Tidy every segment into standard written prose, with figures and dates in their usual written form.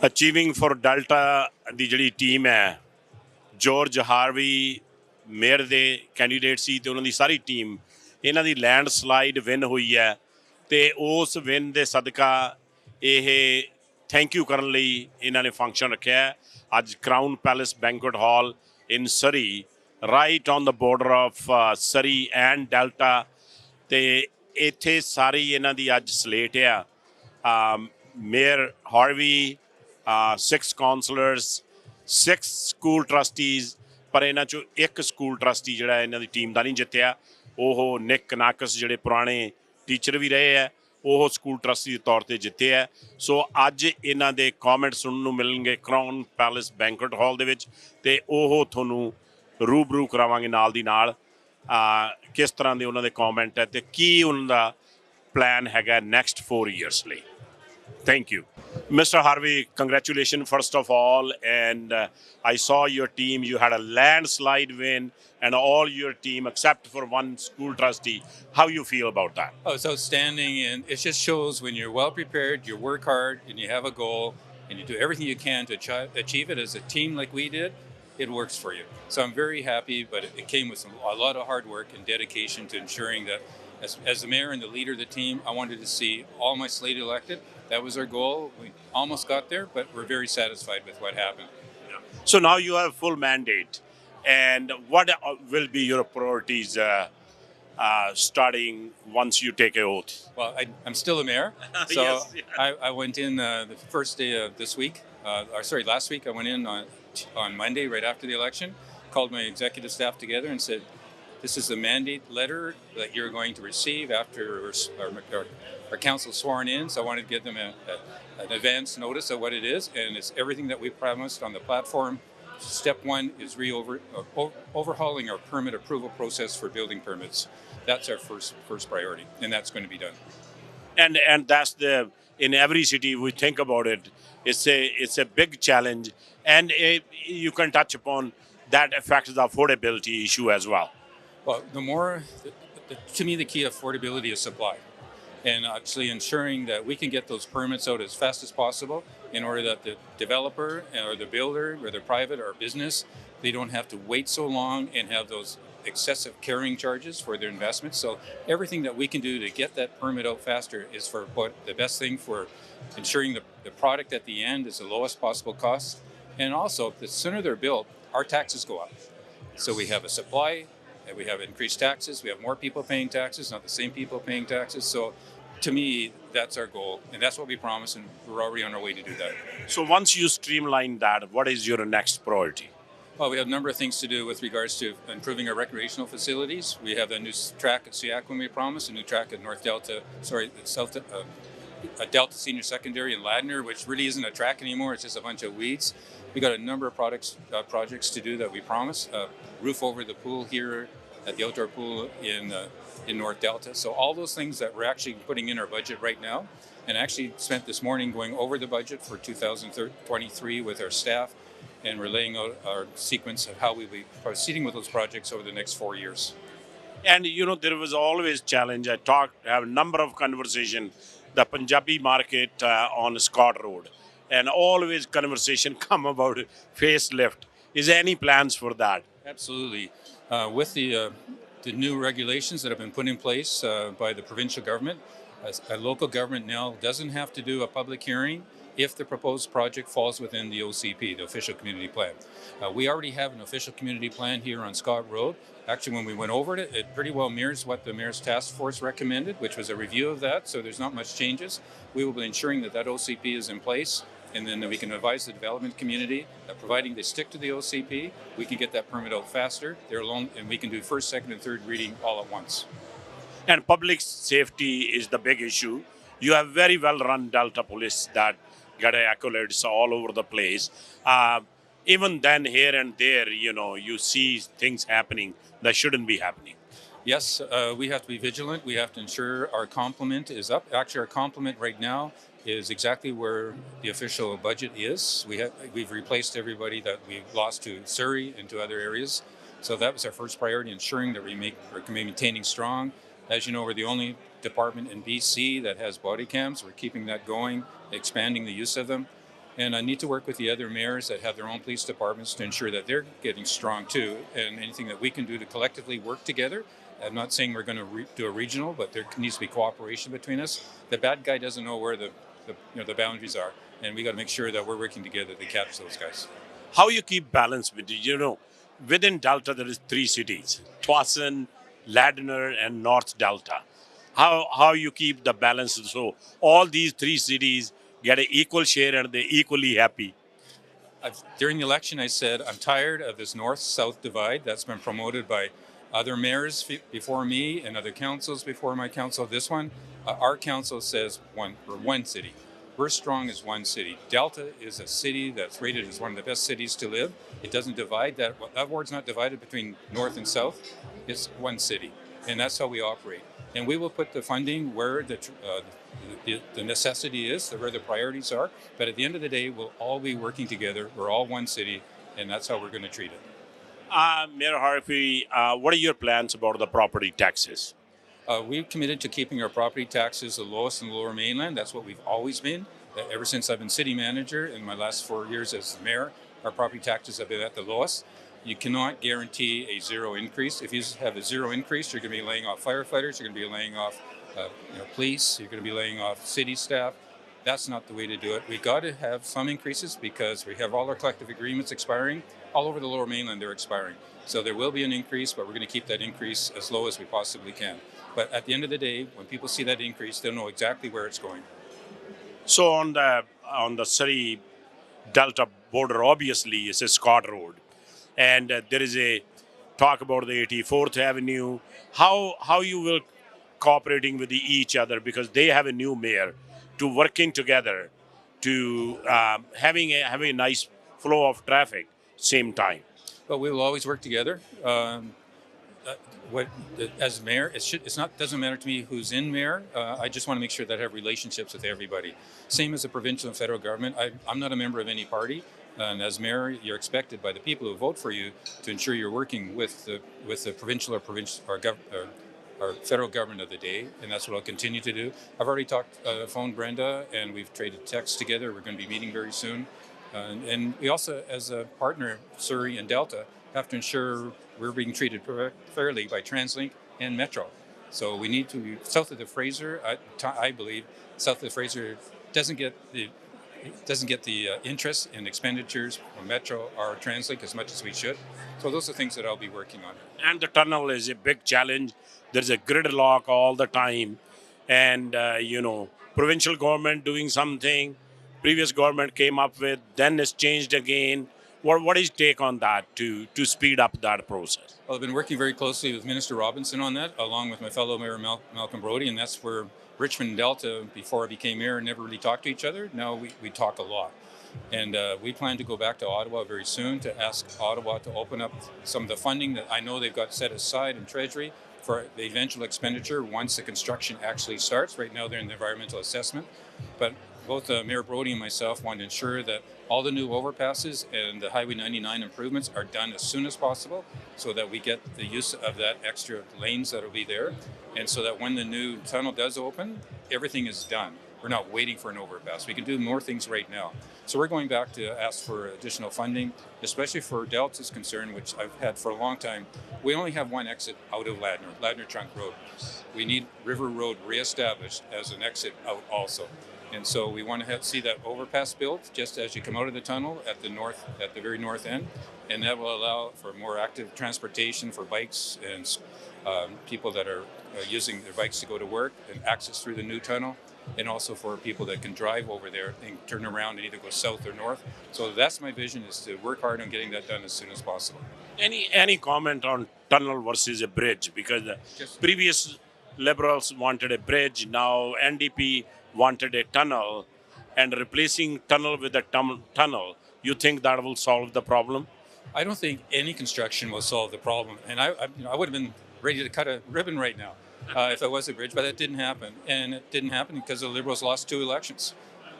Achieving for delta ਦੀ ਜਿਹੜੀ team ਹੈ, George Harvey mayor ਦੇ ਕੈਂਡੀਡੇਟ ਸੀ ਤੇ ਉਹਨਾਂ ਦੀ ਸਾਰੀ ਟੀਮ, ਇਹਨਾਂ ਦੀ ਲੈਂਡ ਸਲਾਈਡ ਵਿਨ ਹੋਈ ਹੈ ਤੇ ਉਸ ਵਿਨ ਦੇ ਸਦਕਾ ਇਹ ਥੈਂਕ ਯੂ ਕਰਨ ਲਈ ਇਹਨਾਂ ਨੇ ਫੰਕਸ਼ਨ ਰੱਖਿਆ ਅੱਜ Crown Palace banquet hall in Surrey, right on the border of Surrey and Delta. ਤੇ ਇੱਥੇ ਸਾਰੀ ਇਹਨਾਂ ਦੀ ਅੱਜ ਸਲੇਟ ਆ, mayor Harvey, 6 councillors, 6 school trustees, ਪਰ ਇਹਨਾਂ 'ਚੋਂ ਇੱਕ ਸਕੂਲ ਟਰਸਟੀ ਜਿਹੜਾ ਇਹਨਾਂ ਦੀ ਟੀਮ ਦਾ ਨਹੀਂ ਜਿੱਤਿਆ। ਉਹ ਨਿਕ ਨਾਕਸ ਜਿਹੜੇ ਪੁਰਾਣੇ ਟੀਚਰ ਵੀ ਰਹੇ ਹੈ, ਉਹ ਸਕੂਲ ਟਰਸਟੀ ਦੇ ਤੌਰ 'ਤੇ ਜਿੱਤੇ ਹੈ। ਸੋ ਅੱਜ ਇਹਨਾਂ ਦੇ ਕੌਮੈਂਟ ਸੁਣਨ ਨੂੰ ਮਿਲਣਗੇ ਕਰਾਊਨ ਪੈਲੇਸ ਬੈਂਕੁਏਟ ਹਾਲ ਦੇ ਵਿੱਚ, ਅਤੇ ਉਹ ਤੁਹਾਨੂੰ ਰੂਬਰੂ ਕਰਾਵਾਂਗੇ ਨਾਲ ਦੀ ਨਾਲ ਕਿਸ ਤਰ੍ਹਾਂ ਦੇ ਉਹਨਾਂ ਦੇ ਕੌਮੈਂਟ ਹੈ ਅਤੇ ਕੀ ਉਹਨਾਂ ਦਾ ਪਲਾਨ ਹੈਗਾ ਨੈਕਸਟ 4 years ਲਈ। Thank you. Mr. Harvey, congratulations first of all. And I saw your team, you had a landslide win and all your team except for one school trustee. How you feel about that? Oh, it's outstanding. And it just shows when you're well prepared, you work hard and you have a goal and you do everything you can to achieve it as a team like we did, it works for you. So I'm very happy, but it came with a lot of hard work and dedication to ensuring that as the mayor and the leader of the team, I wanted to see all my slate elected. That was our goal. We almost got there, but we're very satisfied with what happened. Yeah. So now you have full mandate. And what will be your priorities starting once you take an oath? Well, I'm still a mayor. So Yes, yeah. I went in the first day of this week. Last week I went in on Monday right after the election, called my executive staff together and said, this is the mandate letter that you're going to receive after our council sworn in. So I wanted to give them an advance notice of what it is, and it's everything that we promised on the platform. Step 1 is overhauling our permit approval process for building permits. That's our first priority, and that's going to be done. And that's in every city we think about it. It's a big challenge, and you can touch upon that affects the affordability issue as well. Well, to me, the key affordability is supply, and actually ensuring that we can get those permits out as fast as possible in order that the developer or the builder, whether private or business, they don't have to wait so long and have those excessive carrying charges for their investments. So everything that we can do to get that permit out faster is for what the best thing for ensuring the product at the end is the lowest possible cost. And also, the sooner they're built, our taxes go up. So we have a supply, and we have increased taxes. We have more people paying taxes, not the same people paying taxes. So to me, that's our goal, and that's what we promised, and we're already on our way to do that. So once you streamline that, what is your next priority? Well, we have a number of things to do with regards to improving our recreational facilities. We have a new track at Seaquin we promised, a new track at Delta Senior Secondary in Ladner, which really isn't a track anymore. It's just a bunch of weeds. We got a number of projects to do that we promised. Roof over the pool here at the outdoor pool in North Delta. So all those things that we're actually putting in our budget right now, and actually spent this morning going over the budget for 2023 with our staff, and we're laying out our sequence of how we'll be proceeding with those projects over the next 4 years. And there was always challenge. have a number of conversation, the Punjabi market on Scott Road, and always conversation come about facelift. Is there any plans for that? Absolutely. With the new regulations that have been put in place by the provincial government, a local government now doesn't have to do a public hearing if the proposed project falls within the OCP, the Official Community Plan. We already have an Official Community Plan here on Scott Road. Actually, when we went over it, it pretty well mirrors what the Mayor's Task Force recommended, which was a review of that, so there's not much changes. We will be ensuring that OCP is in place, and then we can advise the development community that providing they stick to the OCP, we can get that permit out faster. They're alone, and we can do first, second, and third reading all at once. And public safety is the big issue. You have very well run Delta Police that get accolades all over the place. Even then, here and there, you see things happening that shouldn't be happening. Yes, we have to be vigilant. We have to ensure our complement is up. Actually, our complement right now is exactly where the official budget is. We've replaced everybody that we lost to Surrey and to other areas. So that was our first priority, ensuring that we're maintaining strong. As you know, we're the only department in BC that has body cams. We're keeping that going, expanding the use of them. And I need to work with the other mayors that have their own police departments to ensure that they're getting strong too. And anything that we can do to collectively work together. I'm not saying we're going to do a regional, but there needs to be cooperation between us. The bad guy doesn't know where the boundaries are, and we got to make sure that we're working together to catch those guys. How you keep balance with, within Delta there is three cities, Twassen, Ladner and North Delta. How you keep the balance so all these three cities get an equal share and they're equally happy? During the election, I said, I'm tired of this north-south divide that's been promoted by other mayors before me and other councils before my council. This one, our council says we're one city. We're strong as one city. Delta is a city that's rated as one of the best cities to live. It doesn't divide. That ward's not divided between north and south. It's one city, and that's how we operate. And we will put the funding where the necessity is, where the priorities are. But at the end of the day, we'll all be working together. We're all one city, and that's how we're going to treat it. Mayor Harvey, what are your plans about the property taxes? We've committed to keeping our property taxes the lowest in the Lower Mainland. That's what we've always been. Ever since I've been city manager in my last 4 years as mayor, our property taxes have been at the lowest. You cannot guarantee a zero increase. If you have a zero increase, you're going to be laying off firefighters, you're going to be laying off police, you're going to be laying off city staff. That's not the way to do it. We got to have some increases because we have all our collective agreements expiring. All over the Lower Mainland, they're expiring. So there will be an increase, but we're going to keep that increase as low as we possibly can. But at the end of the day, when people see that increase, they'll know exactly where it's going. So on the Surrey Delta border, obviously, it's a Scott Road, and there is a talk about the 84th Avenue. How you will cooperating with each other because they have a new mayor, to working together, to having a nice flow of traffic same time. But we will always work together. As mayor, doesn't matter to me who's in mayor. I just want to make sure that I have relationships with everybody. Same as the provincial and federal government. I'm not a member of any party, and as mayor, you're expected by the people who vote for you to ensure you're working with the provincial or federal government of the day, and that's what I'll continue to do. I've already phoned Brenda, and we've traded texts together. We're going to be meeting very soon. And we also, as a partner, Surrey and Delta, have to ensure we're being treated fairly by TransLink and Metro. So we need to, south of the Fraser, I believe, south of the Fraser doesn't get the interest in expenditures from Metro or TransLink as much as we should. So those are things that I'll be working on. And the tunnel is a big challenge. There's a gridlock all the time. And, provincial government doing something, previous government came up with, then it's changed again. What is take on that to speed up that process? Well, I've been working very closely with Minister Robinson on that, along with my fellow Mayor Malcolm Brody, and that's where Richmond and Delta, before I became mayor, never really talked to each other. Now we talk a lot. And we plan to go back to Ottawa very soon to ask Ottawa to open up some of the funding that I know they've got set aside in Treasury for the eventual expenditure once the construction actually starts. Right now they're in the environmental assessment. But both Mayor Brody and myself want to ensure that all the new overpasses and the Highway 99 improvements are done as soon as possible so that we get the use of that extra lanes that will be there. And so that when the new tunnel does open, everything is done. We're not waiting for an overpass. We can do more things right now. So we're going back to ask for additional funding, especially for Delta's concern, which I've had for a long time. We only have one exit out of Ladner Trunk Road. We need River Road reestablished as an exit out also. And so we want to see that overpass built just as you come out of the tunnel at the very north end. And that will allow for more active transportation for bikes and people that are using their bikes to go to work and access through the new tunnel. And also for people that can drive over there and turn around and either go south or north. So that's my vision, is to work hard on getting that done as soon as possible. Any comment on tunnel versus a bridge? Because the previous Liberals wanted a bridge, now NDP wanted a tunnel, and replacing tunnel with a tunnel, you think that will solve the problem? I don't think any construction will solve the problem. And I would have been ready to cut a ribbon right now if it was a bridge, but that didn't happen. And it didn't happen because the Liberals lost 2 elections.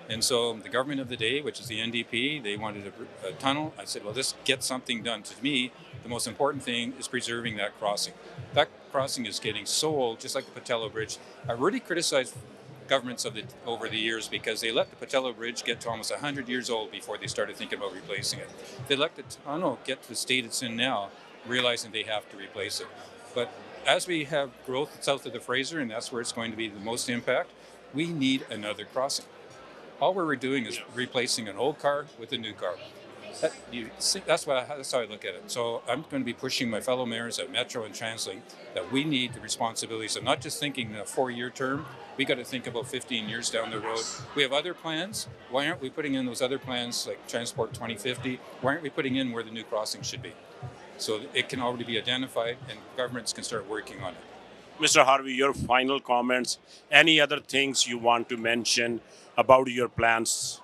And so the government of the day, which is the NDP, they wanted a tunnel. I said, well, let's get something done. To me, the most important thing is preserving that crossing. That crossing is getting so old, just like the Patello Bridge. I really criticized governments over the years, because they let the Patello Bridge get to almost 100 years old before they started thinking about replacing it. They let the tunnel get to the state it's in now, realizing they have to replace it. But as we have growth south of the Fraser, and that's where it's going to be the most impact, we need another crossing. All we're doing is replacing an old car with a new car. That's how I look at it. So I'm going to be pushing my fellow mayors at Metro and TransLink that we need the responsibilities of not just thinking in a 4-year term. We got to think about 15 years down the road. We have other plans. Why aren't we putting in those other plans like Transport 2050? Why aren't we putting in where the new crossing should be? So it can already be identified and governments can start working on it. Mr. Harvey, your final comments. Any other things you want to mention about your plans?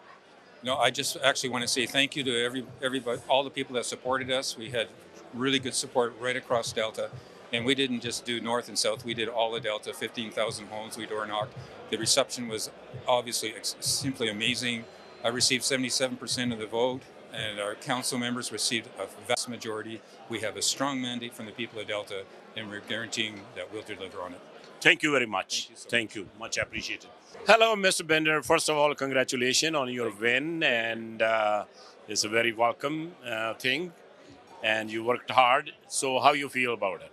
No, I just actually want to say thank you to everybody, all the people that supported us. We had really good support right across Delta. And we didn't just do north and south, we did all of Delta, 15,000 homes we door knocked. The reception was obviously simply amazing. I received 77% of the vote, and our council members received a vast majority. We have a strong mandate from the people of Delta, and we're guaranteeing that we'll deliver on it. Thank you very much. Thank you. Much appreciated. Hello, Mr. Bender. First of all, congratulations on your win, and it's a very welcome thing. And you worked hard. So, how you feel about it?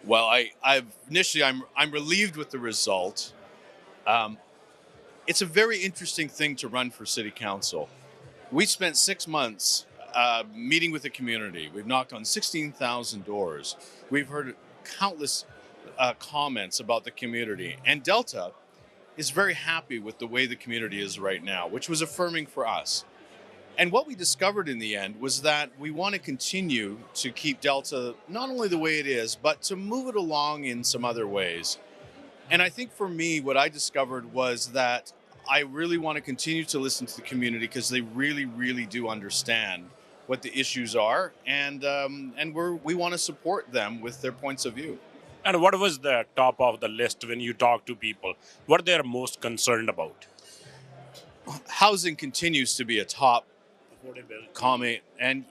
Well, I'm relieved with the result. It's a very interesting thing to run for city council. We spent 6 months meeting with the community. We've knocked on 16,000 doors. We've heard countless comments about the community. And Delta is very happy with the way the community is right now, which was affirming for us. And what we discovered in the end was that we want to continue to keep Delta not only the way it is, but to move it along in some other ways. And I think for me, what I discovered was that I really want to continue to listen to the community because they really, really do understand what the issues are. And we want to support them with their points of view. And what was the top of the list when you talk to people? What they're most concerned about? Housing continues to be a top comment. And,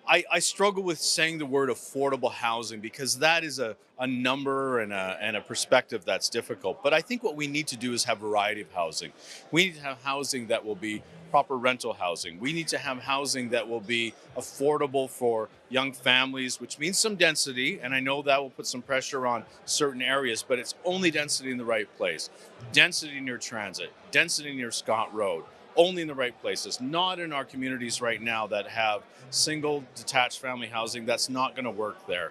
I struggle with saying the word affordable housing because that is a number and a perspective that's difficult. But I think what we need to do is have variety of housing. We need to have housing that will be proper rental housing. We need to have housing that will be affordable for young families, which means some density. And I know that will put some pressure on certain areas, but it's only density in the right place. Density near transit, density near Scott Road, only in the right places, not in our communities right now that have single detached family housing. That's not going to work there.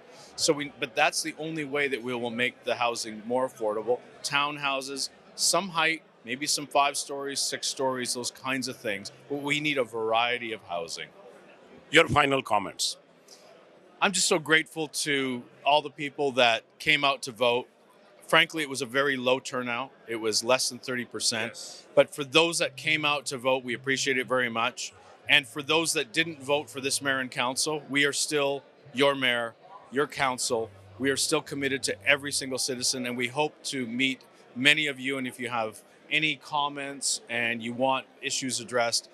But that's the only way that we will make the housing more affordable. Townhouses, some height, maybe some 5 stories, 6 stories, those kinds of things. But we need a variety of housing. Your final comments. I'm just so grateful to all the people that came out to vote. Frankly, it was a very low turnout. It was less than 30%. Yes. But for those that came out to vote, we appreciate it very much. And for those that didn't vote for this mayor and council, we are still your mayor, your council. We are still committed to every single citizen, and we hope to meet many of you. And if you have any comments and you want issues addressed,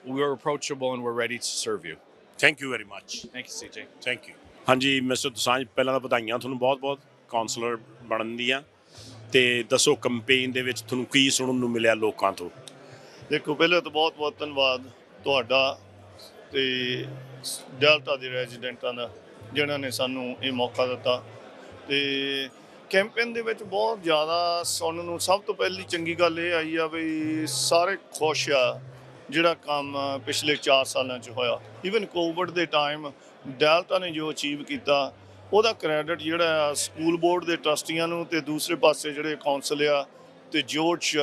we're approachable and we're ready to serve you. Thank you very much. Thank you, CJ. Thank you. ਹਾਂਜੀ mister Dosanjh ਪਹਿਲਾਂ ਤਾਂ ਵਧਾਈਆਂ ਤੁਹਾਨੂੰ ਬਹੁਤ-ਬਹੁਤ councillor ਬਣਨ ਦੀਆਂ ਤੇ ਦੱਸੋ ਕੰਪੇਨ ਦੇ ਵਿੱਚ ਤੁਹਾਨੂੰ ਕੀ ਸੁਣਨ ਨੂੰ ਮਿਲਿਆ ਲੋਕਾਂ ਤੋਂ? ਦੇਖੋ ਪਹਿਲੇ ਤਾਂ ਬਹੁਤ-ਬਹੁਤ ਧੰਨਵਾਦ ਤੁਹਾਡਾ ਤੇ ਡੈਲਟਾ ਦੇ ਰੈਜ਼ੀਡੈਂਟਾਂ ਦਾ ਜਿਨ੍ਹਾਂ ਨੇ ਸਾਨੂੰ ਇਹ ਮੌਕਾ ਦਿੱਤਾ ਤੇ ਕੈਂਪੇਨ ਦੇ ਵਿੱਚ ਬਹੁਤ ਜ਼ਿਆਦਾ ਸੁਣਨ ਨੂੰ ਸਭ ਤੋਂ ਪਹਿਲੀ ਚੰਗੀ ਗੱਲ ਇਹ ਆਈ ਆ ਵੀ ਸਾਰੇ ਖੁਸ਼ ਆ ਜਿਹੜਾ ਕੰਮ ਪਿਛਲੇ 4 ਸਾਲਾਂ 'ਚ ਹੋਇਆ। ਈਵਨ ਕੋਵਿਡ ਦੇ ਟਾਈਮ ਡੈਲਟਾ ਨੇ ਜੋ ਅਚੀਵ ਕੀਤਾ ਉਹਦਾ ਕ੍ਰੈਡਿਟ ਜਿਹੜਾ ਆ ਸਕੂਲ ਬੋਰਡ ਦੇ ਟਰਸਟੀਆਂ ਨੂੰ ਤੇ ਦੂਸਰੇ ਪਾਸੇ ਜਿਹੜੇ ਕੌਂਸਲ ਆ ਤੇ ਜੋਰਜ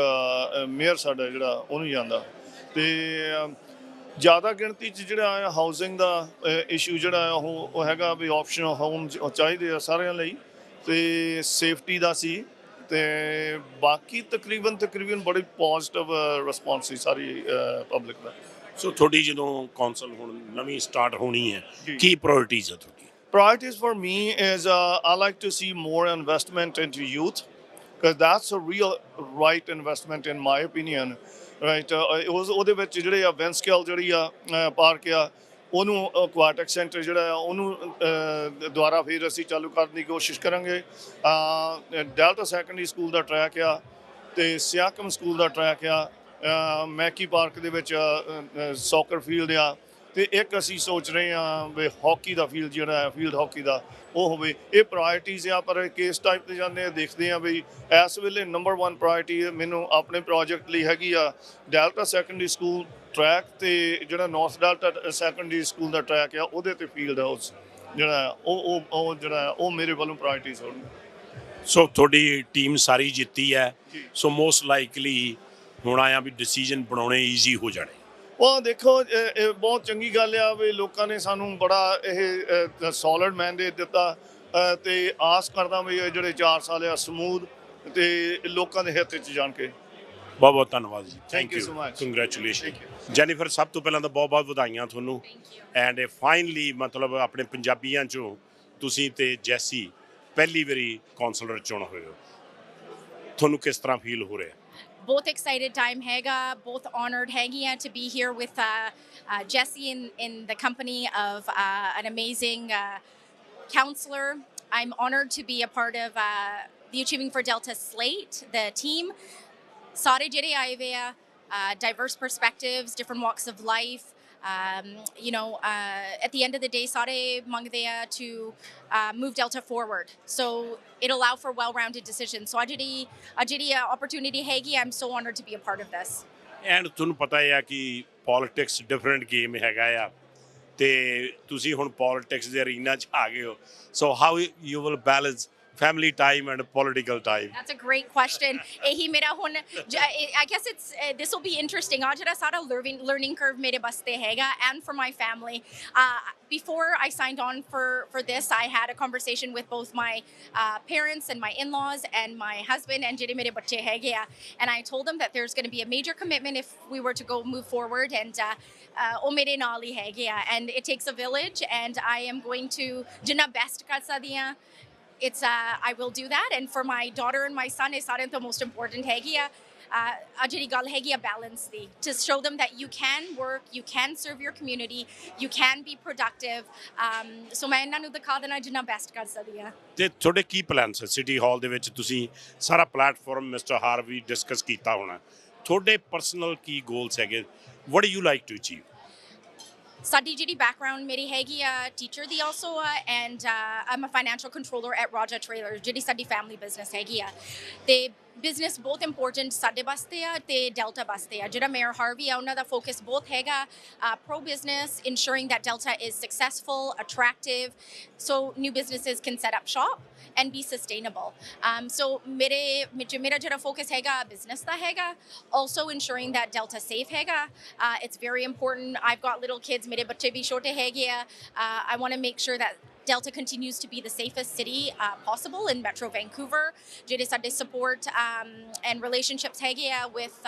ਮੇਅਰ ਸਾਡਾ ਜਿਹੜਾ ਉਹਨੂੰ ਜਾਂਦਾ ਤੇ ਜ਼ਿਆਦਾ ਗਿਣਤੀ 'ਚ ਜਿਹੜਾ ਆ ਹਾਊਸਿੰਗ ਦਾ ਇਸ਼ੂ ਜਿਹੜਾ ਉਹ ਹੈਗਾ ਵੀ ਆਪਸ਼ਨਲ ਹੋਮ ਚਾਹੀਦੇ ਆ ਸਾਰਿਆਂ ਲਈ ਤੇ ਸੇਫਟੀ ਦਾ ਸੀ ਤੇ ਬਾਕੀ ਤਕਰੀਬਨ ਬੜੀ ਪੋਜ਼ਿਟਿਵ ਰਿਸਪੌਂਸ ਸੀ ਸਾਰੀ ਪਬਲਿਕ ਦਾ। ਸੋ ਤੁਹਾਡੀ ਜਦੋਂ ਕੌਂਸਲ ਹੁਣ ਨਵੀਂ ਸਟਾਰਟ ਹੋਣੀ ਹੈ ਕੀ ਪ੍ਰਾਇੋਰਟੀਜ਼ ਹੈ ਤੁਹਾਡੀ? Priorities for me is I like to see more investment into youth because that's a real right investment in my opinion, right? ਉਹਦੇ ਵਿੱਚ ਜਿਹੜੇ ਆ ਵੈਂਸਕੇਲ ਜਿਹੜੀ ਆ ਪਾਰਕ ਆ ਉਹਨੂੰ aquatic center ਜਿਹੜਾ ਆ ਉਹਨੂੰ ਦੁਆਰਾ ਫਿਰ ਅਸੀਂ ਚਾਲੂ ਕਰਨ ਦੀ ਕੋਸ਼ਿਸ਼ ਕਰਾਂਗੇ। ਡੈਲਟਾ ਸੈਕੰਡਰੀ ਸਕੂਲ ਦਾ ਟਰੈਕ ਆ ਤੇ ਸਿਆਕਮ ਸਕੂਲ ਦਾ ਟਰੈਕ ਆ, ਮੈਕੀ ਪਾਰਕ ਦੇ ਵਿੱਚ ਸੌਕਰ ਫੀਲਡ ਆ, ਤੇ ਇੱਕ ਅਸੀਂ ਸੋਚ ਰਹੇ ਹਾਂ ਵੀ ਹਾਕੀ ਦਾ ਫੀਲਡ ਜਿਹੜਾ ਹੈ, ਫੀਲਡ ਹਾਕੀ ਦਾ ਉਹ ਹੋਵੇ। ਇਹ ਪ੍ਰਾਇਰਟੀਜ਼ ਆ, ਪਰ ਕੇਸ ਟਾਈਪ ਤੇ ਜਾਂਦੇ ਆ, ਦੇਖਦੇ ਆ ਵੀ ਇਸ ਵੇਲੇ ਨੰਬਰ 1 ਪ੍ਰਾਇਰਟੀ ਮੈਨੂੰ ਆਪਣੇ ਪ੍ਰੋਜੈਕਟ ਲਈ ਹੈਗੀ ਆ ਡੈਲਟਾ ਸੈਕੰਡਰੀ ਸਕੂਲ ਟਰੈਕ, ਤੇ ਜਿਹੜਾ ਨਾਰਥ ਡੈਲਟਾ ਸੈਕੰਡਰੀ ਸਕੂਲ ਦਾ ਟਰੈਕ ਆ ਉਹਦੇ ਤੇ ਫੀਲਡ ਹਾਊਸ ਜਿਹੜਾ ਉਹ ਜਿਹੜਾ ਉਹ ਮੇਰੇ ਵੱਲੋਂ ਪ੍ਰਾਇਰਟੀਜ਼ ਹੋਣ। ਸੋ ਤੁਹਾਡੀ ਟੀਮ ਸਾਰੀ ਜਿੱਤੀ ਹੈ, ਸੋ ਮੋਸਟ ਲਾਈਕਲੀ ਹੁਣ ਆਇਆ ਵੀ ਡਿਸੀਜਨ ਬਣਾਉਣੇ ਈਜ਼ੀ ਹੋ ਜਾਣੇ। ਉਹ ਦੇਖੋ, ਇਹ ਬਹੁਤ ਚੰਗੀ ਗੱਲ ਆ ਵੀ ਲੋਕਾਂ ਨੇ ਸਾਨੂੰ ਬੜਾ ਇਹ ਸੋਲਿਡ ਮੈਂਡੇਟ ਦਿੱਤਾ, ਤੇ ਆਸ ਕਰਦਾ ਵੀ ਇਹ ਜਿਹੜੇ 4 ਸਾਲ ਆ ਸਮੂਥ ਤੇ ਲੋਕਾਂ ਦੇ ਹਿੱਤ 'ਚ ਜਾਣ ਕੇ। ਬਹੁਤ ਬਹੁਤ ਧੰਨਵਾਦ ਜੀ। Thank you so much. Congratulation Jennifer, ਸਭ ਤੋਂ ਪਹਿਲਾਂ ਤਾਂ ਬਹੁਤ ਬਹੁਤ ਵਧਾਈਆਂ ਤੁਹਾਨੂੰ। ਐਂਡ ਫਾਈਨਲੀ ਮਤਲਬ ਆਪਣੇ ਪੰਜਾਬੀਆਂ 'ਚੋਂ ਤੁਸੀਂ ਤੇ ਜੈਸੀ ਪਹਿਲੀ ਵਾਰੀ ਕਾਉਂਸਲਰ ਚੁਣ ਹੋਏ ਹੋ, ਤੁਹਾਨੂੰ ਕਿਸ ਤਰ੍ਹਾਂ ਫੀਲ ਹੋ ਰਿਹਾ? Both excited time hega, both honored hegia to be here with Jesse in the company of an amazing counselor. I'm honored to be a part of the Achieving for Delta slate, the team. Sare jere aaye hoye a, diverse perspectives, different walks of life. At the end of the day, Sare mangde to move Delta forward. So it'll allow for well-rounded decisions. So ajiri opportunity hegi. I'm so honored to be a part of this. And ਤੁਹਾਨੂੰ ਪਤਾ ਹੈ ਕਿ politics different game ਹੈਗਾ ਆ, ਤੇ ਤੁਸੀਂ ਹੁਣ politics ਦੇ ਅਰੀਨਾ 'ਚ ਆ ਗਏ ਹੋ, so how you will balance family time and political time? That's a great question. Ehi mera hun, I guess this will be interesting. Aaj jara sara learning curve mere baste hega, and for my family. Before I signed on for this, I had a conversation with both my parents and my in-laws and my husband and jere mere bacche hege, and I told them that there's going to be a major commitment if we were to go move forward, and o mere naal hi hege, and it takes a village, and I am going to jina best kar sakdi haan. I will do that, and for my daughter and my son, is the most important hegi ajiri gal hegi balance di, to show them that you can work, you can serve your community, you can be productive. So ਮੈਂ ਇਹਨਾਂ ਨੂੰ ਦਿਖਾ ਦੇਣਾ ਜਿੰਨਾ best ਕਰ ਸਕਦੀ ਹਾਂ। ਤੇ ਤੁਹਾਡੇ ਕੀ ਪਲਾਨਸ ਹੈ? ਸਿਟੀ ਹਾਲ ਦੇ ਵਿੱਚ ਤੁਸੀਂ ਸਾਰਾ ਪਲੇਟਫਾਰਮ ਮਿਸਟਰ ਹਾਰਵੀ ਡਿਸਕਸ ਕੀਤਾ ਹੋਣਾ, ਤੁਹਾਡੇ ਪਰਸਨਲ ਕੀ ਗੋਲਸ ਹੈਗੇ? What do you like to achieve? ਸਾਡੀ ਜਿਹੜੀ background ਮੇਰੀ ਹੈਗੀ ਆ ਟੀਚਰ ਦੀ also, and I'm a financial controller at Raja Trailers, ਜਿਹੜੀ ਸਾਡੀ ਫੈਮਿਲੀ ਬਿਜ਼ਨਸ ਹੈਗੀ ਆ, ਤੇ ਬਿਜ਼ਨਸ ਬਹੁਤ ਇੰਪੋਰਟੈਂਟ ਸਾਡੇ ਵਾਸਤੇ ਆ ਤੇ ਡੈਲਟਾ ਵਾਸਤੇ ਆ। ਜਿਹੜਾ ਮੇਅਰ ਹਾਰਵੀ ਆ ਉਹਨਾਂ ਦਾ ਫੋਕਸ ਬਹੁਤ ਹੈਗਾ pro business, ensuring that Delta is successful, attractive, so new businesses can set up shop and be sustainable. So ਮੇਰਾ ਜਿਹੜਾ focus ਹੈਗਾ business ਦਾ ਹੈਗਾ, also ensuring that Delta safe ਹੈਗਾ. It's very important. I've got little kids, ਮੇਰੇ ਬੱਚੇ ਵੀ ਛੋਟੇ ਹੈਗੇ ਆ. I want to make sure that Delta continues to be the safest city possible in Metro Vancouver. ਜਿਹੜੇ ਸਾਡੇ support and relationships ਹੈਗੇ ਆ with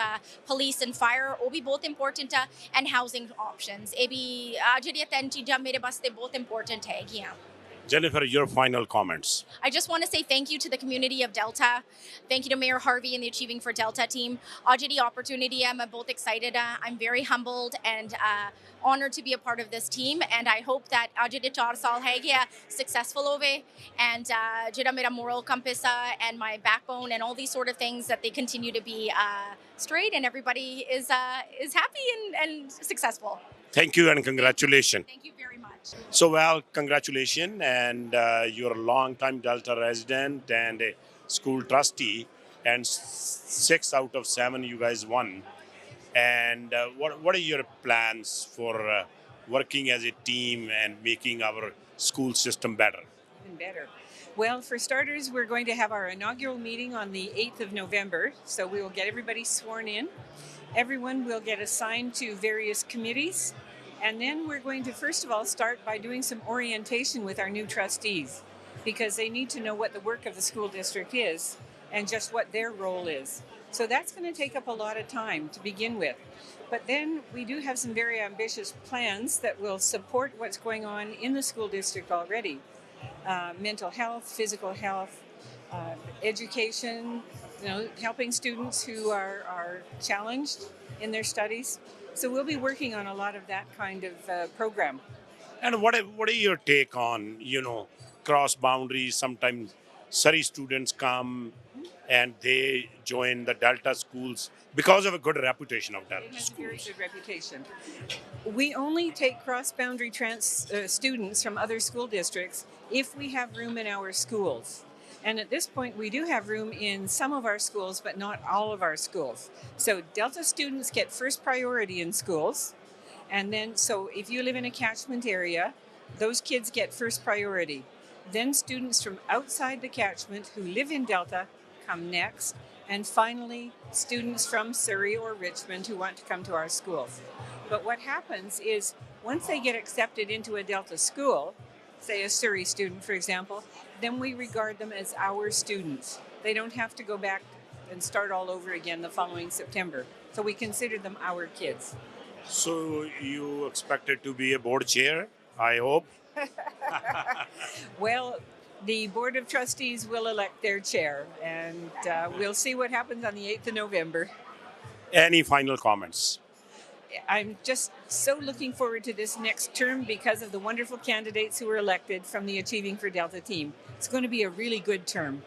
police and fire, ਉਹ ਵੀ ਬਹੁਤ important ਆ, and housing options. ਇਹ ਵੀ ਜਿਹੜੀਆਂ 3 ਚੀਜ਼ਾਂ ਮੇਰੇ ਵਾਸਤੇ ਬਹੁਤ important ਹੈਗੀਆਂ। Jennifer, your final comments. I just want to say thank you to the community of Delta. Thank you to Mayor Harvey and the Achieving for Delta team. Ajidi opportunity, I'm both excited. I'm very humbled and honored to be a part of this team. And I hope that ajidi 4 saal hai gaya successful hove, and jida mera moral compass and my backbone and all these sort of things, that they continue to be straight and everybody is happy and successful. Thank you and congratulations. Thank you very much. So, well, congratulations, and you're a long-time Delta resident and a school trustee, and 6 out of 7 you guys won. And what are your plans for working as a team and making our school system better? Even better. Well, for starters, we're going to have our inaugural meeting on the 8th of November, so we will get everybody sworn in. Everyone will get assigned to various committees. And then we're going to, first of all, start by doing some orientation with our new trustees, because they need to know what the work of the school district is and just what their role is. So that's going to take up a lot of time to begin with. But then we do have some very ambitious plans that will support what's going on in the school district already. Mental health, physical health, education, helping students who are challenged in their studies. So we'll be working on a lot of that kind of program. And what are your take on, cross boundaries? Sometimes Surrey students come and they join the Delta schools because of a good reputation of It Delta has a very schools. good reputation. We only take cross-boundary students from other school districts if we have room in our schools. And at this point, we do have room in some of our schools, but not all of our schools. So Delta students get first priority in schools. And then, so if you live in a catchment area, those kids get first priority. Then students from outside the catchment who live in Delta come next. And finally, students from Surrey or Richmond who want to come to our schools. But what happens is once they get accepted into a Delta school, say a Surrey student, for example, then we regard them as our students. They don't have to go back and start all over again the following September. So we consider them our kids. So you expected to be a board chair, I hope. Well, the Board of Trustees will elect their chair, and we'll see what happens on the 8th of November. Any final comments? I'm just so looking forward to this next term because of the wonderful candidates who were elected from the Achieving for Delta team. It's going to be a really good term.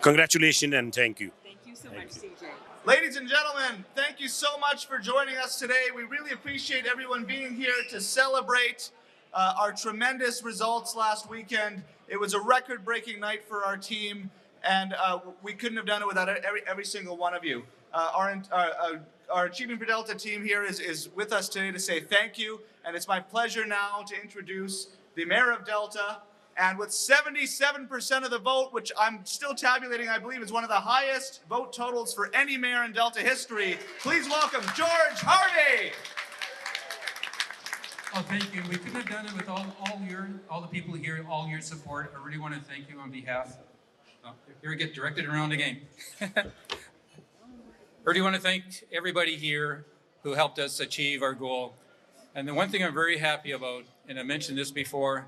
Congratulations and thank you. Thank you so much, CJ. Ladies and gentlemen, thank you so much for joining us today. We really appreciate everyone being here to celebrate our tremendous results last weekend. It was a record-breaking night for our team, and we couldn't have done it without every single one of you. Our Achieving for Delta team here is with us today to say thank you, and it's my pleasure now to introduce the Mayor of Delta. And with 77% of the vote, which I'm still tabulating, I believe is one of the highest vote totals for any mayor in Delta history, please welcome George Hardy. Oh, thank you. We couldn't have done it with all the people here, all your support. I really want to thank you on behalf. Here we get directed around again. I really want to thank everybody here who helped us achieve our goal. And the one thing I'm very happy about, and I mentioned this before,